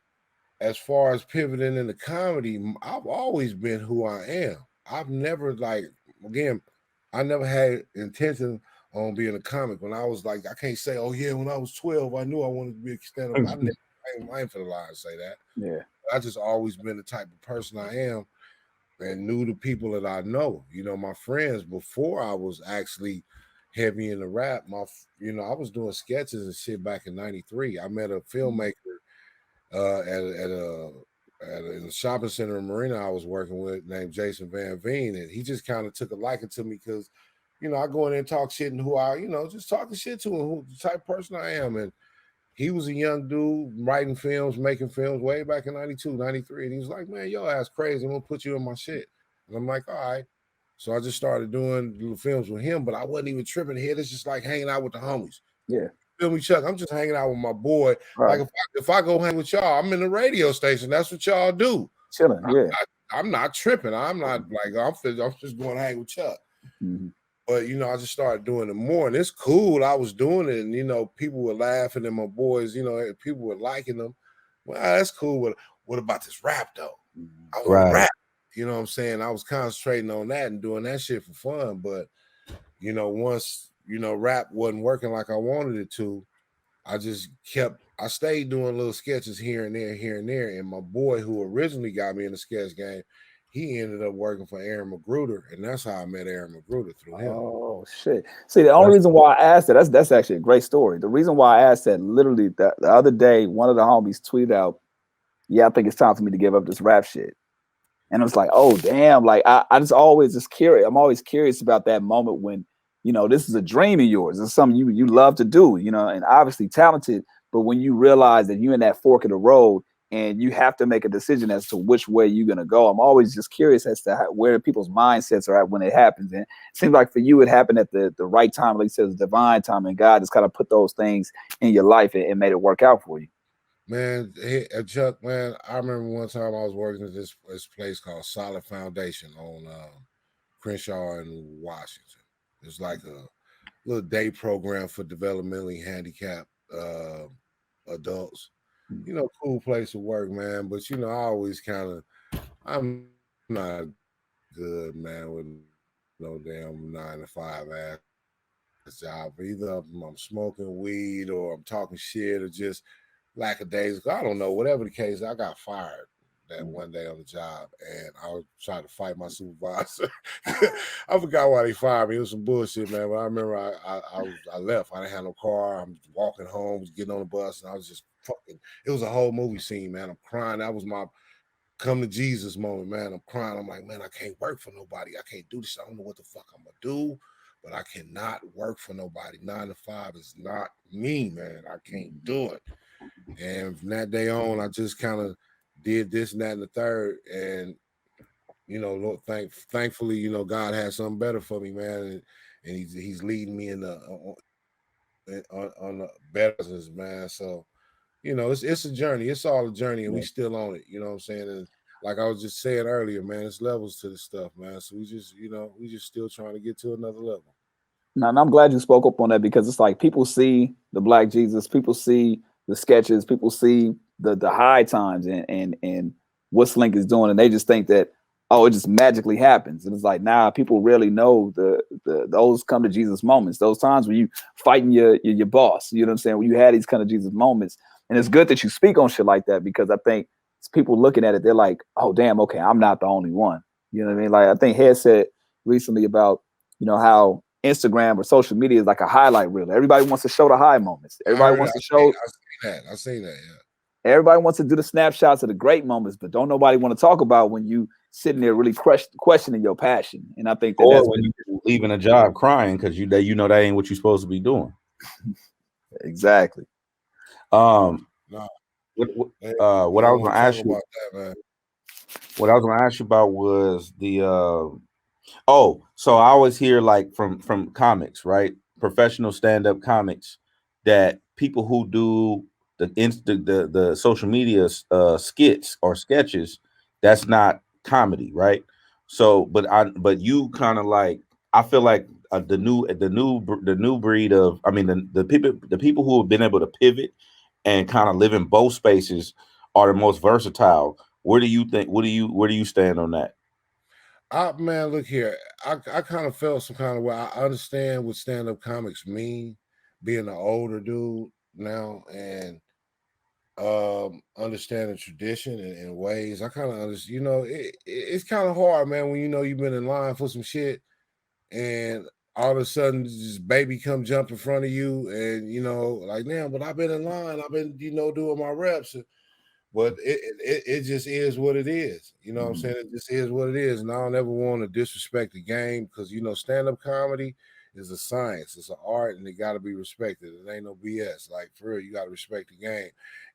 as far as pivoting into comedy, I've always been who I am. I've never I never had intention on being a comic. When I was like, I can't say, oh yeah, when I was 12, I knew I wanted to be a stand-up. I ain't for the lie to say that. Yeah. I just always been the type of person I am and knew the people that I know. You know, my friends, before I was actually heavy in the rap, I was doing sketches and shit back in 93. I met a filmmaker in the shopping center in Marina I was working with named Jason Van Veen, and he just kind of took a liking to me because, you know, I go in there and talk shit and just talking shit to him, who the type of person I am. And he was a young dude writing films, making films way back in 92, 93. And he was like, man, your ass crazy. I'm going to put you in my shit. And I'm like, all right. So I just started doing little films with him, but I wasn't even tripping here. It's just like hanging out with the homies. Yeah. Feel me, Chuck? I'm just hanging out with my boy. Right. Like if I go hang with y'all, I'm in the radio station. That's what y'all do. Chilling. Yeah. I'm not tripping. I'm not like I'm just going to hang with Chuck. Mm-hmm. But you know, I just started doing it more, and it's cool. I was doing it, and you know, people were laughing, and my boys, you know, people were liking them. Well, that's cool. What about this rap though? I want to rap. You know what I'm saying? I was concentrating on that and doing that shit for fun. But you know, once you know, rap wasn't working like I wanted it to, I stayed doing little sketches here and there. And my boy, who originally got me in the sketch game, he ended up working for Aaron Magruder, and that's how I met Aaron Magruder, through him. Oh shit! See, the only reason why I asked that's actually a great story. The reason why I asked that, literally, the other day, one of the homies tweeted out, "Yeah, I think it's time for me to give up this rap shit." And it was like, oh damn! Like I just always curious. I'm always curious about that moment when, you know, this is a dream of yours. It's something you love to do, you know, and obviously talented. But when you realize that you're in that fork of the road and you have to make a decision as to which way you're gonna go, I'm always just curious as to where people's mindsets are at when it happens. And it seems like for you, it happened at the right time, like you said, divine time, and God just kind of put those things in your life and made it work out for you. Man, Chuck, man, I remember one time I was working at this place called Solid Foundation on Crenshaw and Washington. It's like a little day program for developmentally handicapped adults. You know, cool place to work, man. But you know, I'm not good, man, with no damn 9 to 5 ass job. Either I'm smoking weed or I'm talking shit or just lackadaisical. I don't know. Whatever the case, I got fired that one day on the job, and I was trying to fight my supervisor. I forgot why they fired me. It was some bullshit, man. But I remember I left. I didn't have no car. I'm walking home, was getting on the bus, and I was just fucking. It was a whole movie scene, man. I'm crying. That was my come to Jesus moment, man. I'm crying. I'm like, man, I can't work for nobody. I can't do this. I don't know what the fuck I'm gonna do, but I cannot work for nobody. 9 to 5 is not me, man. I can't do it. And from that day on, I just kind of did this and that and the third. And, you know, Lord, thankfully, you know, God has something better for me, man. And he's leading me in on the better, man. So, you know, it's a journey. It's all a journey, and we still on it. You know what I'm saying? And like I was just saying earlier, man, it's levels to this stuff, man. So we just still trying to get to another level. Now, and I'm glad you spoke up on that, because it's like people see the Black Jesus, people see the sketches, people see the high times and what Slink is doing, and they just think that, oh, it just magically happens. And it's like, nah, people really know those come to Jesus moments, those times when you fighting your boss, you know what I'm saying? When you had these kind of Jesus moments. And it's good that you speak on shit like that, because I think it's people looking at it, they're like, oh damn, okay, I'm not the only one. You know what I mean? Like I think Head said recently about, you know, how Instagram or social media is like a highlight reel. Everybody wants to show the high moments. Everybody wants to show. I seen that. Yeah. Everybody wants to do the snapshots of the great moments, but don't nobody want to talk about when you sitting there really questioning your passion. And I think that Or that's when you leaving a job crying because you know that ain't what you're supposed to be doing. exactly. No, What I was gonna ask you about that, man. what I was gonna ask you about was the so I always hear like from comics, right? Professional stand-up comics, that people who do the social media skits or sketches, that's not comedy, right? So but you kind of like, I feel like the new breed of, I mean, the people who have been able to pivot and kind of live in both spaces are the most versatile. Where do you think? Where do you stand on that? Man, look here. I kind of felt some kind of way. I understand what stand-up comics mean, being an older dude now, and understanding tradition and ways. I kind of understand, it's kind of hard, man, when you've been in line for some shit and all of a sudden this baby come jump in front of you and like, damn, but I've been in line, I've been, doing my reps. But it just is what it is. You know what I'm saying? It just is what it is. And I don't ever want to disrespect the game because, stand-up comedy is a science. It's an art and it got to be respected. It ain't no BS. Like, for real, you got to respect the game.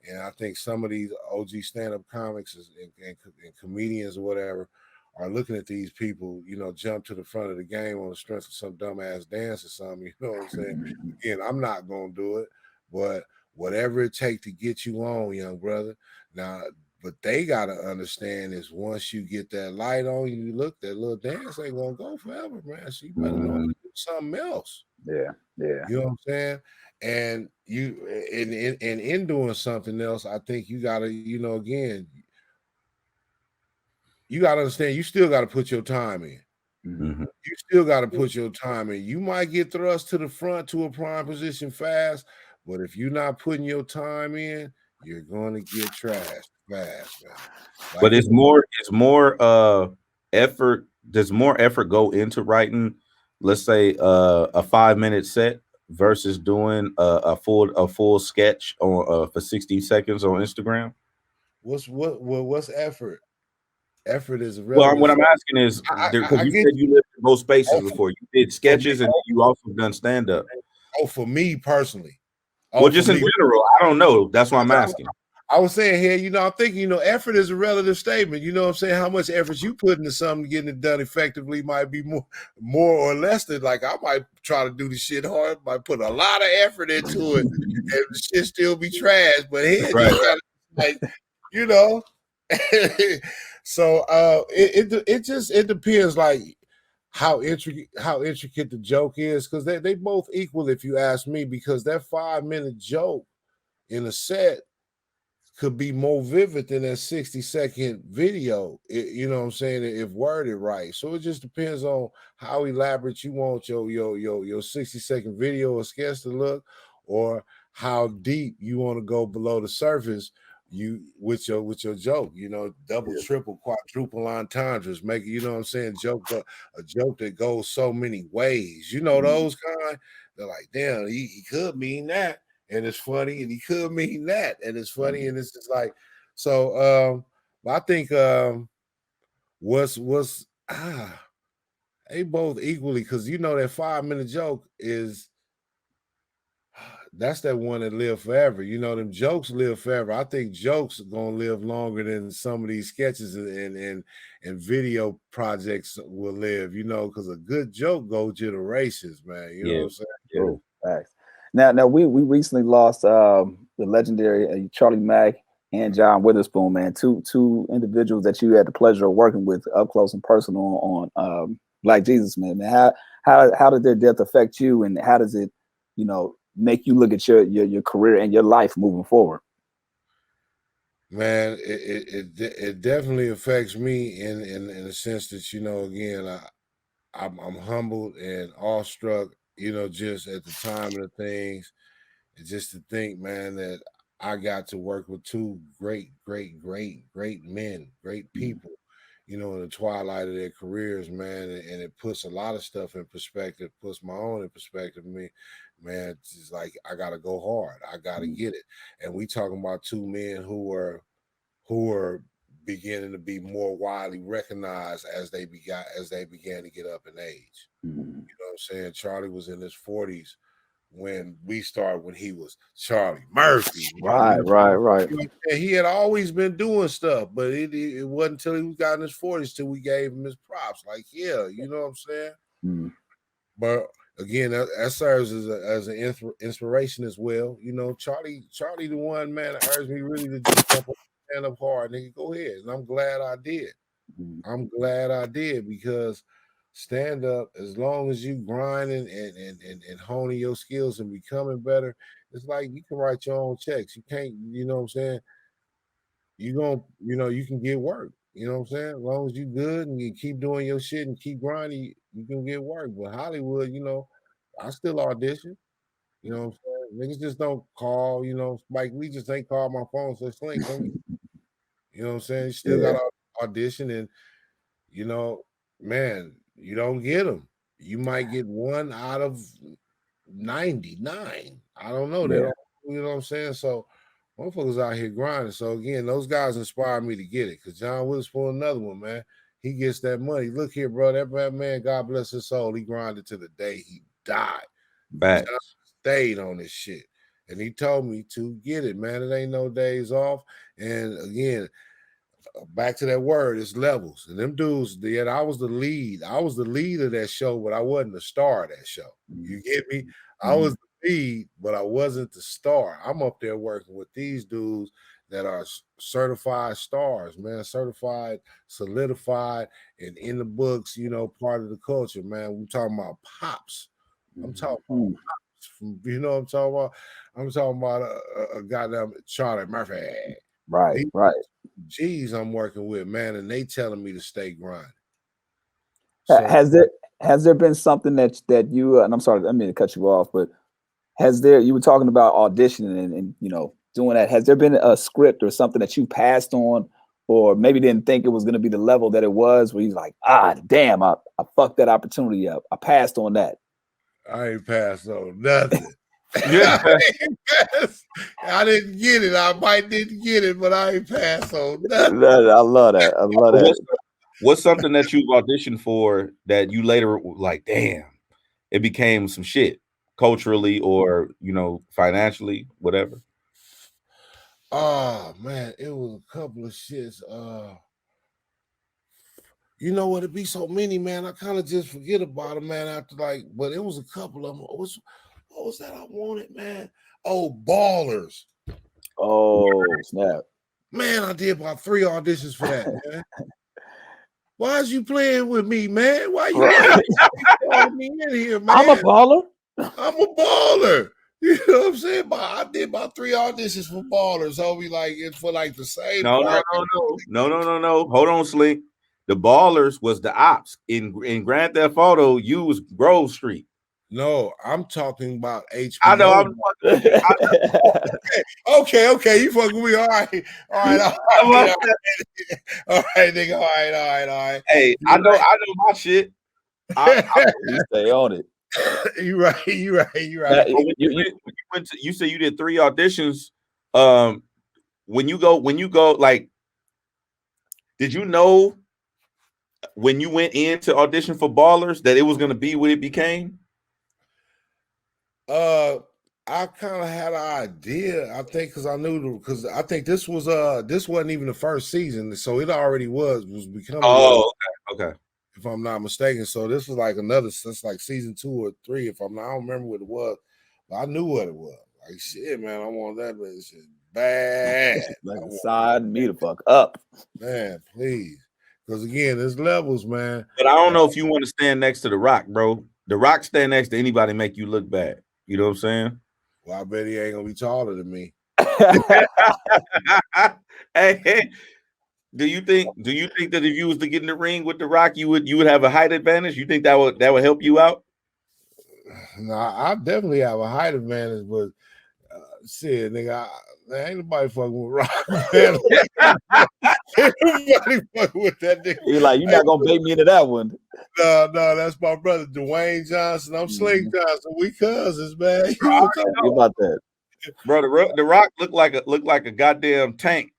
And I think some of these OG stand-up comics and comedians or whatever are looking at these people, jump to the front of the game on the strength of some dumbass dance or something. You know what I'm saying? Again, I'm not going to do it. But whatever it takes to get you on, young brother. Now, but they gotta understand is once you get that light on, you look, that little dance ain't gonna go forever, man. So you better know how to do something else. Yeah. You know what I'm saying? And you in doing something else, I think you gotta, again, you gotta understand you still gotta put your time in. Mm-hmm. You still got to put your time in. You might get thrust to the front to a prime position fast, but if you're not putting your time in, you're going to get trashed fast, man. Like But it's more effort. Does more effort go into writing, let's say a 5-minute set versus doing a full sketch on for 60 seconds on Instagram? what's effort? Effort is a Well, what relative. I'm asking is, because I you get said you lived in both spaces oh, before. You did for me. sketches and you also done stand up. Oh, for me personally. Well, Oh, for just in me. general, I don't know. That's why I'm asking. I was saying here, I'm thinking, effort is a relative statement. You know what I'm saying? How much effort you put into something, getting it done effectively might be more or less than, like, I might try to do the shit hard, might put a lot of effort into it, and the shit still be trash. But here, Right. just gotta, like, you know. So it depends, like how intricate the joke is, because they both equal, if you ask me, because that 5-minute joke in a set could be more vivid than that 60-second video. You know what I'm saying? If worded right. So it just depends on how elaborate you want your 60-second video or sketch to look, or how deep you want to go below the surface with your joke, double, triple, quadruple entendres, make it, you know what I'm saying, a joke that goes so many ways. Those kind, they're like, damn, he could mean that, and it's funny, and he could mean that, and it's funny, and it's just like, so I think what's they both equally, because that 5-minute joke is, that's that one that live forever. Them jokes live forever. I think jokes are gonna live longer than some of these sketches and video projects will live, because a good joke goes generations, man. You know what I'm saying? Yeah. Thanks. Now we recently lost the legendary Charlie Mack and John Witherspoon, man. Two individuals that you had the pleasure of working with up close and personal on Black Jesus, man. How did their death affect you, and how does it, make you look at your career and your life moving forward? Man, it definitely affects me in the sense that, again, I'm humbled and awestruck, just at the time of the things. And just to think, man, that I got to work with two great men, great people, you know, in the twilight of their careers, man, and it puts a lot of stuff in perspective, puts my own in perspective. Man, it's just like I gotta go hard. I gotta get it. And we talking about two men who were beginning to be more widely recognized as they began to get up in age. You know what I'm saying? Charlie was in his 40s when we started, when he was Charlie Murphy. Right. You know, he had always been doing stuff, but it wasn't until he got in his 40s till we gave him his props. Like, yeah, you know what I'm saying? But again, that serves as an inspiration as well. You know, Charlie, the one man that urged me really to just jump up, stand up hard, nigga. Go ahead, and I'm glad I did. I'm glad I did, because stand up, as long as you grinding and honing your skills and becoming better, it's like you can write your own checks. You can't, you know what I'm saying? You can get work. You know what I'm saying? As long as you good and you keep doing your shit and keep grinding, you can get work. But Hollywood, you know, I still audition. You know what I'm saying? Niggas just don't call, you know, Mike, we just ain't call my phone, so Slink, you know what I'm saying? You still got to audition, and you know, man, you don't get them. You might get one out of 99. I don't know. They don't, you know what I'm saying? So motherfuckers out here grinding. So again, those guys inspire me to get it. Because John Witherspoon, another one, man. He gets that money. Look here, bro. That man, God bless his soul, he grinded to the day he died. Back. John stayed on this shit. And he told me to get it, man. It ain't no days off. And again, back to that word, it's levels. And them dudes, I was the lead. I was the lead of that show, but I wasn't the star of that show. You get me? I was the lead, but I wasn't the star. I'm up there working with these dudes that are certified stars, man, certified, solidified, and in the books, you know, part of the culture, man. We're talking about pops. I'm talking about pops. You know what I'm talking about? I'm talking about a goddamn Charlie Murphy. Right. Geez, I'm working with, man, and they telling me to stay grinding. So, has there been something that you and I'm sorry, I didn't mean to cut you off, but you were talking about auditioning and you know doing that. Has there been a script or something that you passed on, or maybe didn't think it was going to be the level that it was, where you're like, damn, I fucked that opportunity up. I passed on that. I ain't passed on nothing. Yeah. I didn't get it. I might didn't get it, but I ain't passed on nothing. I love that. What's something that you've auditioned for that you later like, damn, it became some shit culturally or, you know, financially, whatever? Oh man, it was a couple of shits. You know what? It be so many, man. I kind of just forget about them, man. After but it was a couple of them. What was that I wanted, man? Oh, Ballers. Oh, snap. Man, I did about 3 auditions for that, man. Why is you playing with me, man? Why you calling me in here, man? I'm a baller. I'm a baller. You know what I'm saying? But I did about 3 auditions for Ballers. So we it's for the same. No. Hold on, Slink. The Ballers was the ops in Grand Theft Auto. You was Grove Street. No, I'm talking about HBO. I know. Okay. You fucking with me. All right, nigga. All right. Hey, I know my shit. You stay on it. You right. You said you did 3 auditions. When you go, like, did you know when you went in to audition for Ballers that it was going to be what it became? I kind of had an idea. I think because I knew because I think this wasn't even the first season, so it already was becoming. Oh, okay. If I'm not mistaken, so this was it's like season 2 or 3. If I'm not, I don't remember what it was, but I knew what it was. Like shit, man, I want that shit bad. Like sign me the fuck up, man, please. Because again, there's levels, man. But I don't know if you want to stand next to The Rock, bro. The Rock stand next to anybody make you look bad. You know what I'm saying? Well, I bet he ain't gonna be taller than me. Hey, do you think that if you was to get in the ring with The Rock, you would have a height advantage? You think that would help you out? No, I definitely have a height advantage, but shit, nigga, ain't nobody fucking with Rock, man. Nobody fuck with that nigga. You're like, you're not gonna bait me into that one. No, that's my brother, Dwayne Johnson. I'm Slink Johnson. We cousins, man. You know what I'm How about that? Bro, the Rock looked like a goddamn tank.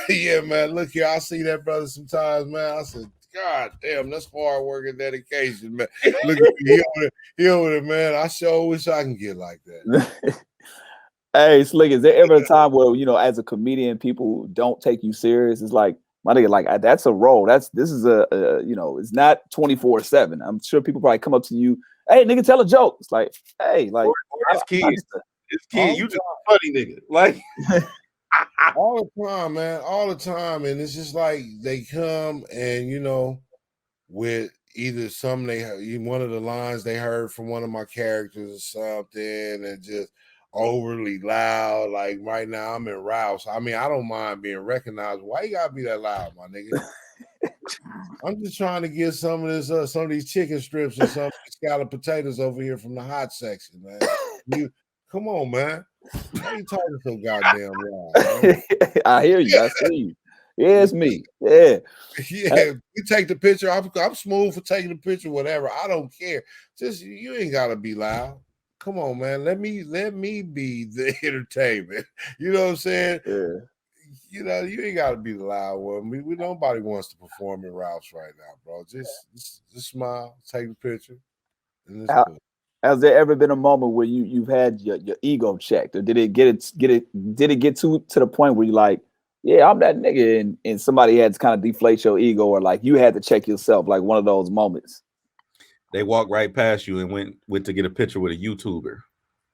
Yeah, man. Look here, I see that brother sometimes, man. I said, God damn, that's hard work and dedication, man. Look at me, he over there, man. I sure wish I can get like that. Hey, Slick, is there ever a time where, you know, as a comedian, people don't take you serious? It's like, my nigga, like, that's a role. This is you know, it's not 24/7. I'm sure people probably come up to you, hey, nigga, tell a joke. It's like, hey, like, It's kid, you just a funny nigga. Like, all the time, man, all the time. And it's just like they come and, you know, with either one of the lines they heard from one of my characters or something, and just overly loud. Like right now, I'm in Rouse. I mean, I don't mind being recognized. Why you gotta be that loud, my nigga? I'm just trying to get some of these chicken strips and some of these scalloped potatoes over here from the hot section, man. Come on, man. Why you talking so goddamn loud, man? I hear you. I see you. Yeah, it's me. Yeah. Yeah, you take the picture. I'm smooth for taking the picture, whatever. I don't care. Just you ain't gotta be loud. Come on, man. Let me be the entertainment. You know what I'm saying? Yeah. You know, you ain't gotta be the loud one. We nobody wants to perform in Rouse right now, bro. Just smile, take the picture, and it's good. Has there ever been a moment where you've had your ego checked, or did it get to the point where you're like, yeah, I'm that nigga, and somebody had to kind of deflate your ego, or like you had to check yourself, like one of those moments? they walked right past you and went to get a picture with a YouTuber.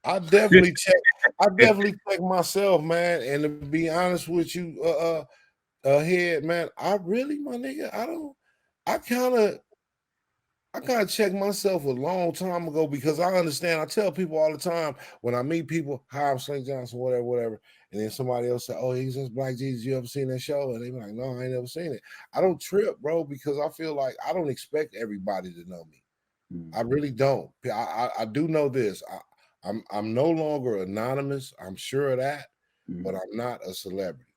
I definitely check myself, man. And to be honest with you, head, man, my nigga, I kind of checked myself a long time ago, because I understand. I tell people all the time when I meet people, hi, I'm Slink Johnson, whatever. And then somebody else say, oh, he's just Black Jesus. You ever seen that show? And they be like, no, I ain't never seen it. I don't trip, bro, because I feel like I don't expect everybody to know me. I really don't. I do know this. I'm no longer anonymous. I'm sure of that, but I'm not a celebrity.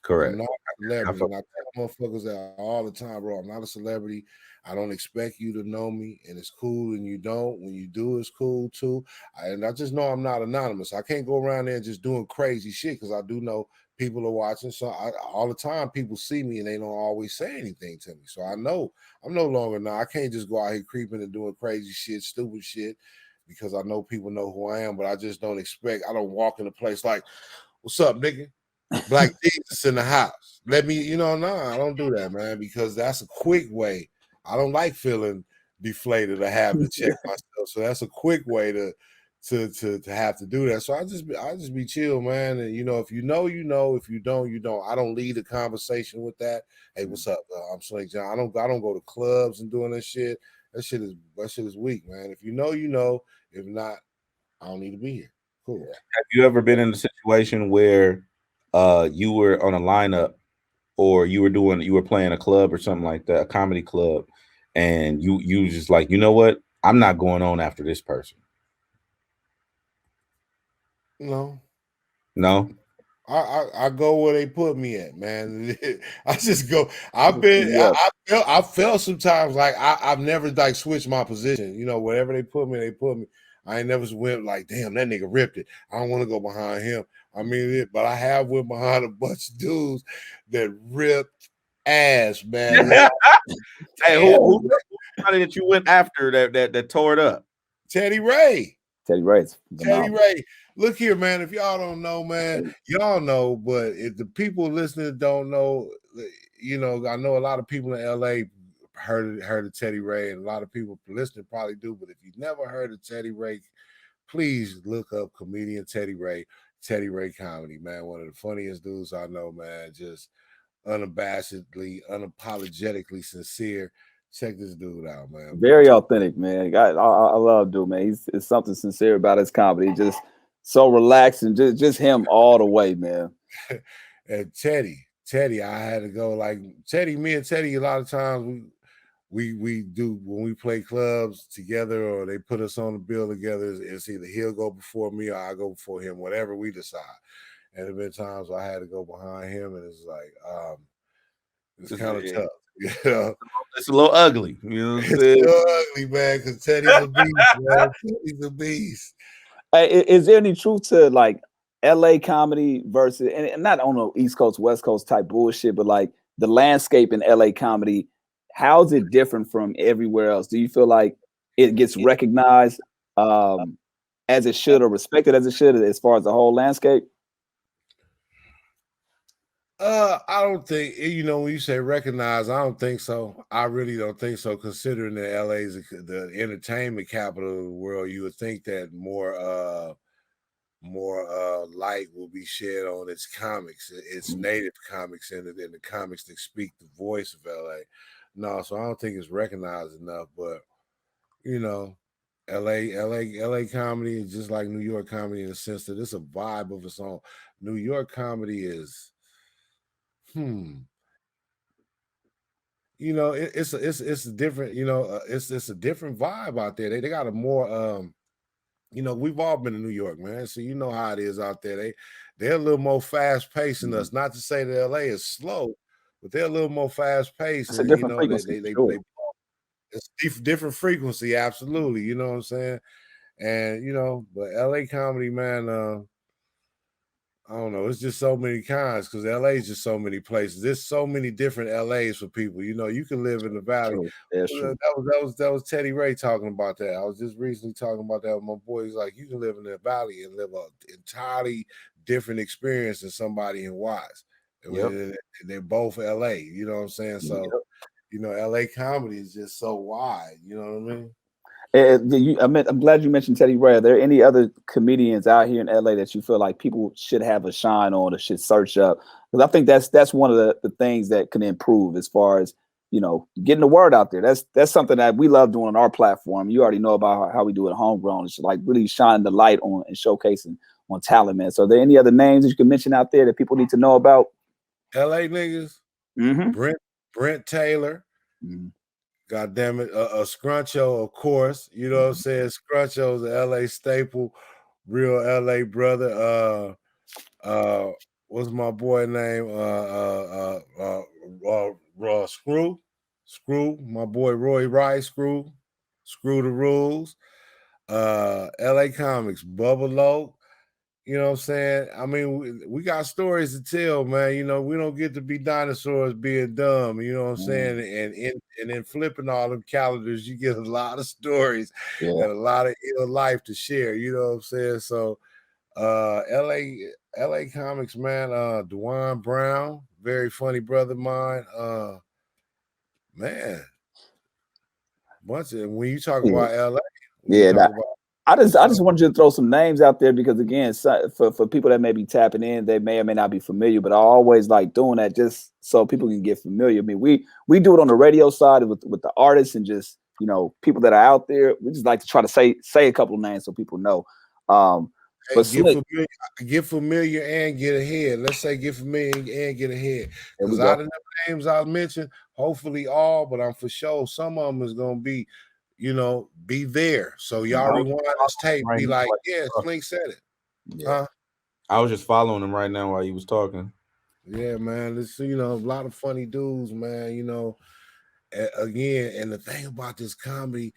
Correct. I'm not a celebrity. And I tell motherfuckers that all the time, bro. I'm not a celebrity. I don't expect you to know me, and it's cool. And you don't. When you do, it's cool too. And I just know I'm not anonymous. I can't go around there just doing crazy shit, because I do know people are watching. So all the time, people see me and they don't always say anything to me. So I know I'm no longer now. I can't just go out here creeping and doing crazy shit, stupid shit, because I know people know who I am. But I just don't expect. I don't walk in a place like, "What's up, nigga? Black Jesus in the house. Let me, I don't do that, man, because that's a quick way. I don't like feeling deflated or have to check myself. So that's a quick way to have to do that. So I just be chill, man. And if you know, if you don't, you don't. I don't lead a conversation with that. Hey, what's up? I'm Slink John. I don't go to clubs and doing that shit. That shit is weak, man. If you know, you know. If not, I don't need to be here. Cool. Have you ever been in a situation where you were on a lineup, or you were playing a club or something like that, a comedy club, and you just like, you know what, I'm not going on after this person? No. I go where they put me at, man. I just go. I felt sometimes like I've never like switched my position. Wherever they put me, they put me. I ain't never went like, damn, that nigga ripped it. I don't want to go behind him. I mean, but I have went behind a bunch of dudes that ripped ass, man. Hey, who that you went after that tore it up? Teddy Ray. Teddy Ray. Look here, man. If y'all don't know, man, y'all know. But if the people listening don't know, I know a lot of people in LA heard of Teddy Ray, and a lot of people listening probably do. But if you've never heard of Teddy Ray, please look up comedian Teddy Ray comedy, man. One of the funniest dudes I know, man. Just unabashedly, unapologetically sincere. Check this dude out, man. Very authentic, man. I love dude, man. It's something sincere about his comedy. Just so relaxed, and just him all the way, man. And Teddy, I had to go like Teddy. Me and Teddy, a lot of times we do when we play clubs together, or they put us on the bill together. It's either he'll go before me or I go before him, whatever we decide. And there have been times I had to go behind him, and it's like, It's kind of tough. Yeah, it's a little ugly. You know what I'm saying? It's so ugly, man. Because Teddy's a beast, man. Teddy's a beast. Is there any truth to like LA comedy versus, and not on the East Coast, West Coast type bullshit, but like the landscape in LA comedy? How's it different from everywhere else? Do you feel like it gets recognized as it should, or respected as it should, as far as the whole landscape? I don't think, when you say recognize, I don't think so. I really don't think so. Considering that LA is the entertainment capital of the world, you would think that more light will be shed on its comics, its native comics, and the comics that speak the voice of LA. No, so I don't think it's recognized enough. But LA comedy is just like New York comedy in the sense that it's a vibe of its own. New York comedy is, it's a different, it's a different vibe out there. They got a more, we've all been to New York, man. So you know how it is out there. They're a little more fast paced than us. Not to say that LA is slow, but they're a little more fast paced. It's a different frequency. It's different frequency, absolutely. You know what I'm saying? And but LA comedy, man, I don't know. It's just so many kinds because LA is just so many places. There's so many different LAs for people. You can live in the valley. True. That was Teddy Ray talking about that. I was just recently talking about that with my boy. He's like, you can live in the valley and live an entirely different experience than somebody in Wise. Yep. They're both LA. You know what I'm saying? So, LA comedy is just so wide. You know what I mean? I'm glad you mentioned Teddy Ray. Are there any other comedians out here in LA that you feel like people should have a shine on or should search up? Because I think that's one of the things that can improve as far as getting the word out there. That's something that we love doing on our platform. You already know about how we do it homegrown. It's like really shining the light on and showcasing on talent, man. So are there any other names that you can mention out there that people need to know about? LA niggas. Brent Taylor. God damn it, a Scruncho, of course. You know what I'm saying? Scruncho's an LA staple, real LA brother. What's my boy name? Screw, my boy Roy Rice, Screw the Rules. LA Comics, Bubba Lowe. You know what I'm saying? I mean, we got stories to tell, man. We don't get to be dinosaurs being dumb. You know what I'm saying? And in flipping all them calendars, you get a lot of stories and a lot of ill life to share. You know what I'm saying? So, LA Comics, man. Dewan Brown, very funny brother of mine. Man, bunch of when you talk about LA, I just wanted you to throw some names out there because again, for people that may be tapping in, they may or may not be familiar, but I always like doing that just so people can get familiar. I mean, we do it on the radio side with the artists and just people that are out there. We just like to try to say a couple of names so people know. But get familiar and get ahead. Let's say get familiar and get ahead. Because out of the names I mentioned, hopefully all, but I'm for sure some of them is gonna be. Be there. So y'all rewind this tape, be like, yeah, Slink said it. Yeah. I was just following him right now while he was talking. Yeah, man. It's a lot of funny dudes, man. Again, and the thing about this comedy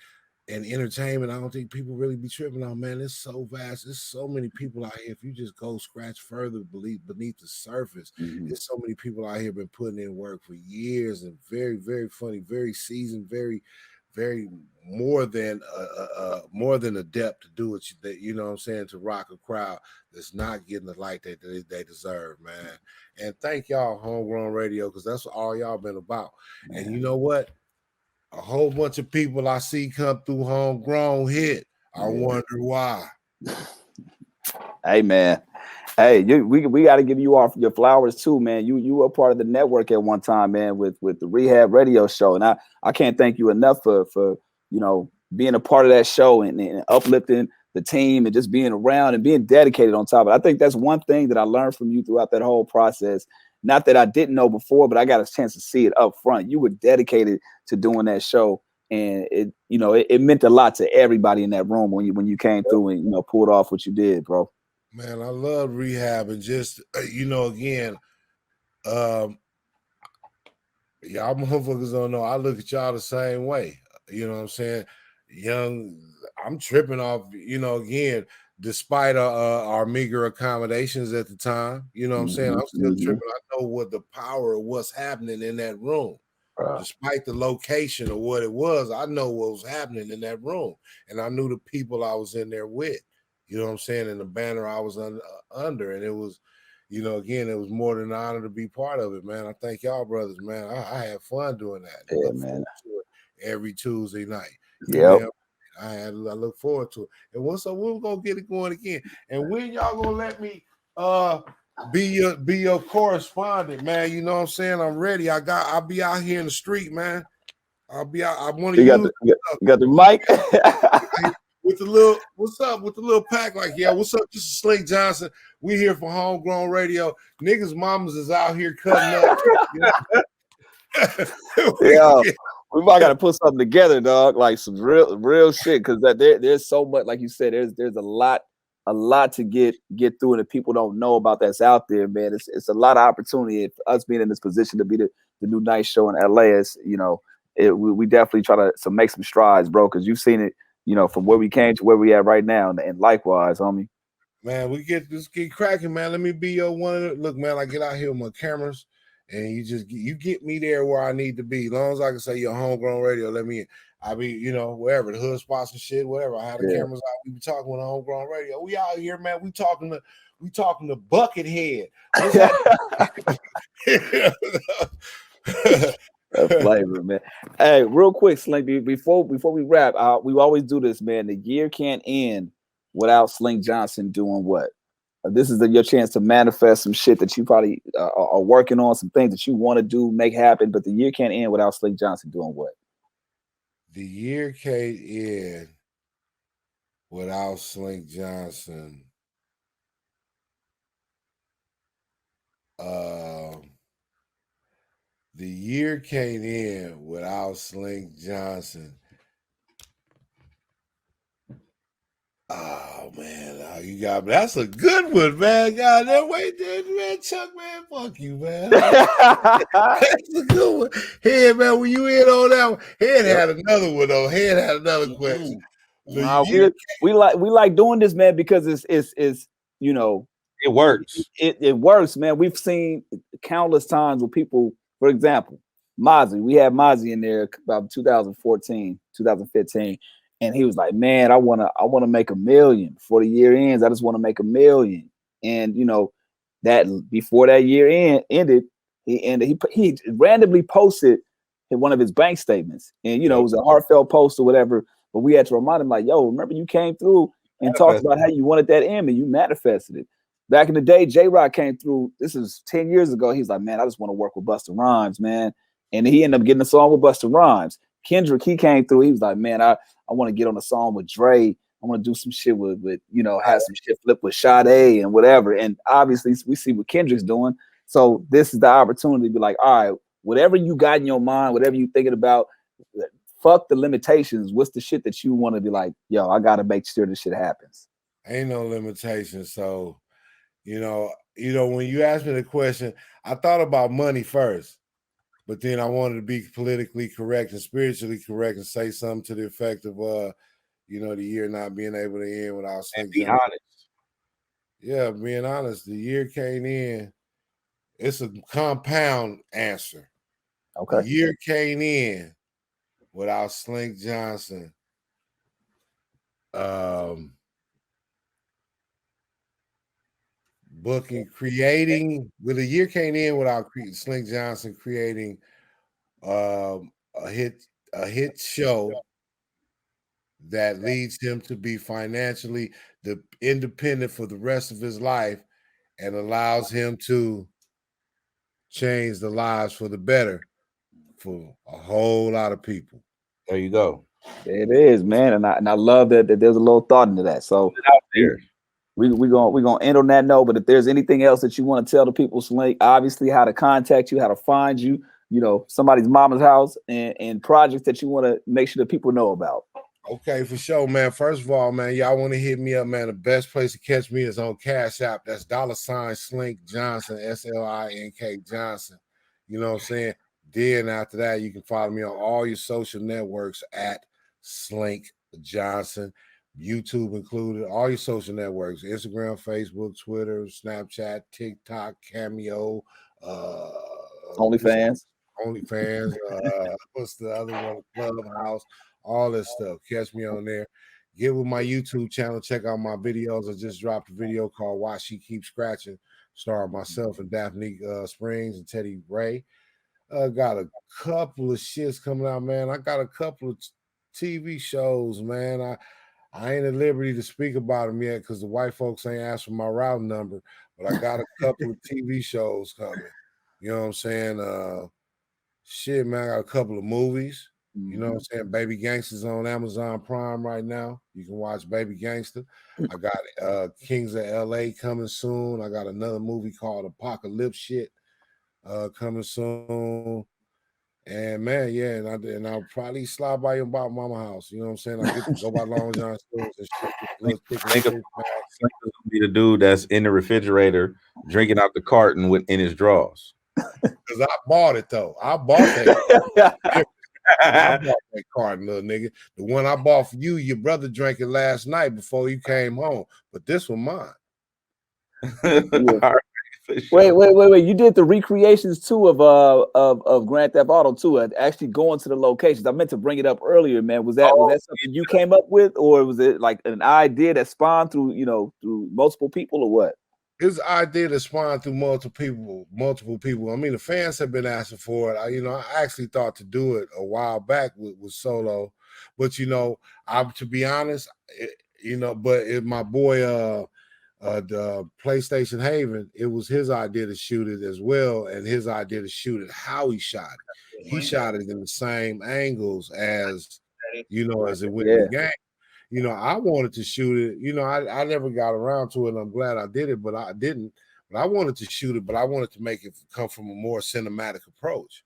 and entertainment, I don't think people really be tripping on, man. It's so vast. There's so many people out here. If you just go scratch further beneath the surface, there's so many people out here been putting in work for years and very, very funny, very seasoned, very more than adept to do it. You know what I'm saying, to rock a crowd that's not getting the light that they deserve, man. And thank y'all, Homegrown Radio, because that's all y'all been about. Man. And you know what? A whole bunch of people I see come through Homegrown hit. I wonder why. Hey, man. Hey, we got to give you your flowers too, man. You were part of the network at one time, man, with the Rehab Radio Show, and I can't thank you enough for being a part of that show and uplifting the team and just being around and being dedicated on top of it. I think that's one thing that I learned from you throughout that whole process. Not that I didn't know before, but I got a chance to see it up front. You were dedicated to doing that show, and it meant a lot to everybody in that room when you came through and pulled off what you did, bro. Man, I love Rehab, and just again, Y'all motherfuckers don't know. I look at y'all the same way. You know what I'm saying? I'm tripping off, again, despite our meager accommodations at the time. You know what I'm saying? I'm still tripping. I know what the power of what's happening in that room. Despite the location of what it was, I know what was happening in that room. And I knew the people I was in there with. You know what I'm saying? And the banner I was under. And it was, again, it was more than an honor to be part of it, man. I thank y'all brothers, man. I had fun doing that. Yeah, man. Every Tuesday night. Yeah. I look forward to it. And we're gonna get it going again. And when y'all gonna let me be your correspondent, man? You know what I'm saying? I'm ready. I'll be out here in the street, man. I'll be out. I want to use you got the mic with the little what's up with the little pack, like, yeah, what's up? This is Slink Johnson. We here for Homegrown Radio. Niggas mamas is out here cutting up. Yeah. We might got to put something together, dog. Like some real shit, because there's so much, like you said, there's a lot to get through, and if people don't know about that's out there, man, it's a lot of opportunity. If us being in this position to be the new night show in LA, is we definitely try to make some strides, bro, because you've seen it, from where we came to where we at right now, and likewise, homie. Man, we get cracking, man. Let me be your one. Look, man, I get out here with my cameras. And you get me there where I need to be. As long as I can say your Homegrown Radio, let me in. I be, wherever, the hood spots and shit, whatever. I had the cameras out. We be talking with Homegrown Radio. We out here, man. We talking to Buckethead. Flavor, man. Hey, real quick, Slink, before we wrap, we always do this, man. The year can't end without Slink Johnson doing what? This is your chance to manifest some shit that you probably are working on, some things that you want to do, make happen, but the year can't end without Slink Johnson doing what? The year can't end without Slink Johnson. The year can't end without Slink Johnson. Oh man, you got me. That's a good one, man. God, that way there, man. Chuck, man, fuck you, man. That's a good one. Head, man, when you in on that one, Head had another one though. Head had another question. We like doing this, man, because it's it works. It works, man. We've seen countless times with people, for example, Mozzie. We had Mozzie in there about 2014, 2015. And he was like, man, I wanna make $1 million before the year ends. I just want to make $1 million. And that before that year ended, he randomly posted in one of his bank statements. And it was a heartfelt post or whatever. But we had to remind him, like, yo, remember you came through and talked about how you wanted that M and you manifested it. Back in the day, J-Rock came through. This is 10 years ago. He's like, man, I just want to work with Busta Rhymes, man. And he ended up getting a song with Busta Rhymes. Kendrick, he came through. He was like, man, I want to get on a song with Dre. I want to do some shit with have some shit flip with Sade and whatever. And obviously we see what Kendrick's doing. So this is the opportunity to be like, all right, whatever you got in your mind, whatever you're thinking about, fuck the limitations. What's the shit that you want to be like, yo, I got to make sure this shit happens. Ain't no limitations. So, when you asked me the question, I thought about money first. But then I wanted to be politically correct and spiritually correct and say something to the effect of, the year not being able to end without Slink Johnson. Honest. Yeah, being honest, the year can't end. It's a compound answer. Okay. The year can't end without Slink Johnson. Creating, with a year can't end without Slink Johnson creating a hit show that leads him to be financially independent for the rest of his life and allows him to change the lives for the better for a whole lot of people. There you go. It is, man, and I love that there's a little thought into that. So out there. We're gonna end on that note. But if there's anything else that you want to tell the people, Slink, obviously how to contact you, how to find you, somebody's mama's house, and projects that you want to make sure that people know about. Okay, for sure, man. First of all, man, y'all want to hit me up, man. The best place to catch me is on Cash App. That's $ Slink Johnson, SLINK Johnson. You know what I'm saying? Then after that, you can follow me on all your social networks at Slink Johnson, YouTube included, all your social networks, Instagram, Facebook, Twitter, Snapchat, TikTok, Cameo, OnlyFans. OnlyFans, what's the other one? Clubhouse, all this stuff. Catch me on there. Get with my YouTube channel. Check out my videos. I just dropped a video called Why She Keeps Scratching, starring myself and Daphne Springs and Teddy Ray. Got a couple of shits coming out, man. I got a couple of TV shows, man. I ain't at liberty to speak about them yet because the white folks ain't asked for my route number, but I got a couple of TV shows coming. You know what I'm saying? Shit, man, I got a couple of movies. You know what I'm saying? Baby Gangster's on Amazon Prime right now. You can watch Baby Gangster. I got Kings of LA coming soon. I got another movie called Apocalypse Shit coming soon. And man, yeah, and I'll probably slide by your mama house. You know what I'm saying? I get to go by Long John stores and shit. Think of be the dude that's in the refrigerator drinking out the carton in his drawers. Because I bought it though. I bought that. I bought that carton, little nigga. The one I bought for you, your brother drank it last night before you came home. But this was mine. Yeah. Wait! You did the recreations too of Grand Theft Auto too. Actually going to the locations. I meant to bring it up earlier, man. Was that something you came up with, or was it like an idea that spawned through multiple people, or what? It's an idea that spawned through multiple people. I mean, the fans have been asking for it. I actually thought to do it a while back with Solo, but to be honest, but my boy the PlayStation Haven, it was his idea to shoot it as well, and his idea to shoot it how he shot it. He shot it in the same angles as as it went in the game. I wanted to shoot it. I never got around to it, and I'm glad I did it, but I didn't. But I wanted to shoot it, but I wanted to make it come from a more cinematic approach.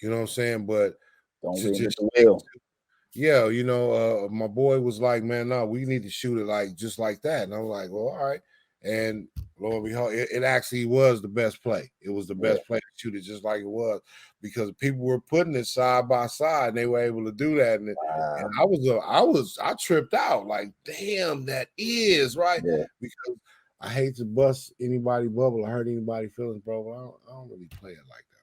You know what I'm saying? But don't reinvent the wheel. Yeah, my boy was like, man, no, we need to shoot it like just like that. And I was like, well, all right. And lo and behold, it actually was the best play. It was the best play to shoot it just like it was, because people were putting it side by side and they were able to do that. And I tripped out like, damn, that is right. Yeah. Because I hate to bust anybody's bubble or hurt anybody's feelings, bro. But I don't really play it like that.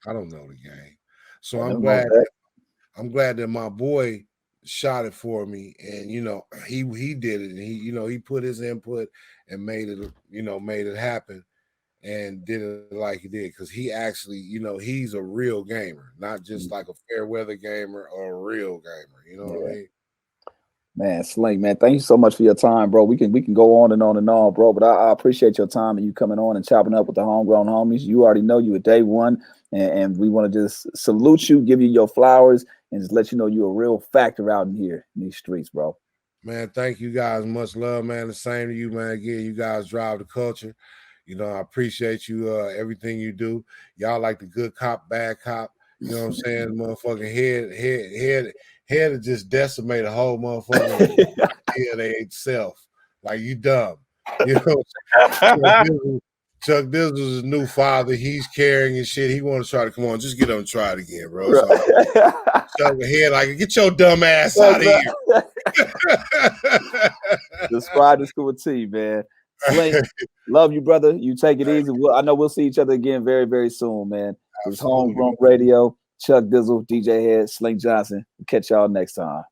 I don't know the game. So I'm glad that my boy shot it for me, and he did it, and he put his input and made it happen, and did it like he did, because he actually he's a real gamer, not just like a fair weather gamer or a real gamer. You know what I mean? Man, Slink, man, thank you so much for your time, bro. We can go on and on and on, bro. But I appreciate your time and you coming on and chopping up with the homegrown homies. You already know you a day one, and we want to just salute you, give you your flowers, and just let you know you're a real factor out in here in these streets, bro. Man, thank you guys. Much love, man. The same to you, man. Again, you guys drive the culture. I appreciate you, everything you do. Y'all like the good cop, bad cop. You know what I'm saying? Motherfucking head to just decimate a whole motherfucking head itself. Like, you dumb. Chuck Dizzle's his new father. He's carrying his shit. He want to try to come on. Just get up and try it again, bro. So, Chuck ahead, like, get your dumb ass out of here. Describe this to a T, man. Slink, love you, brother. You take it easy. I know we'll see each other again very, very soon, man. It's Homegrown Radio. Chuck Dizzle, DJ Head, Slink Johnson. We'll catch y'all next time.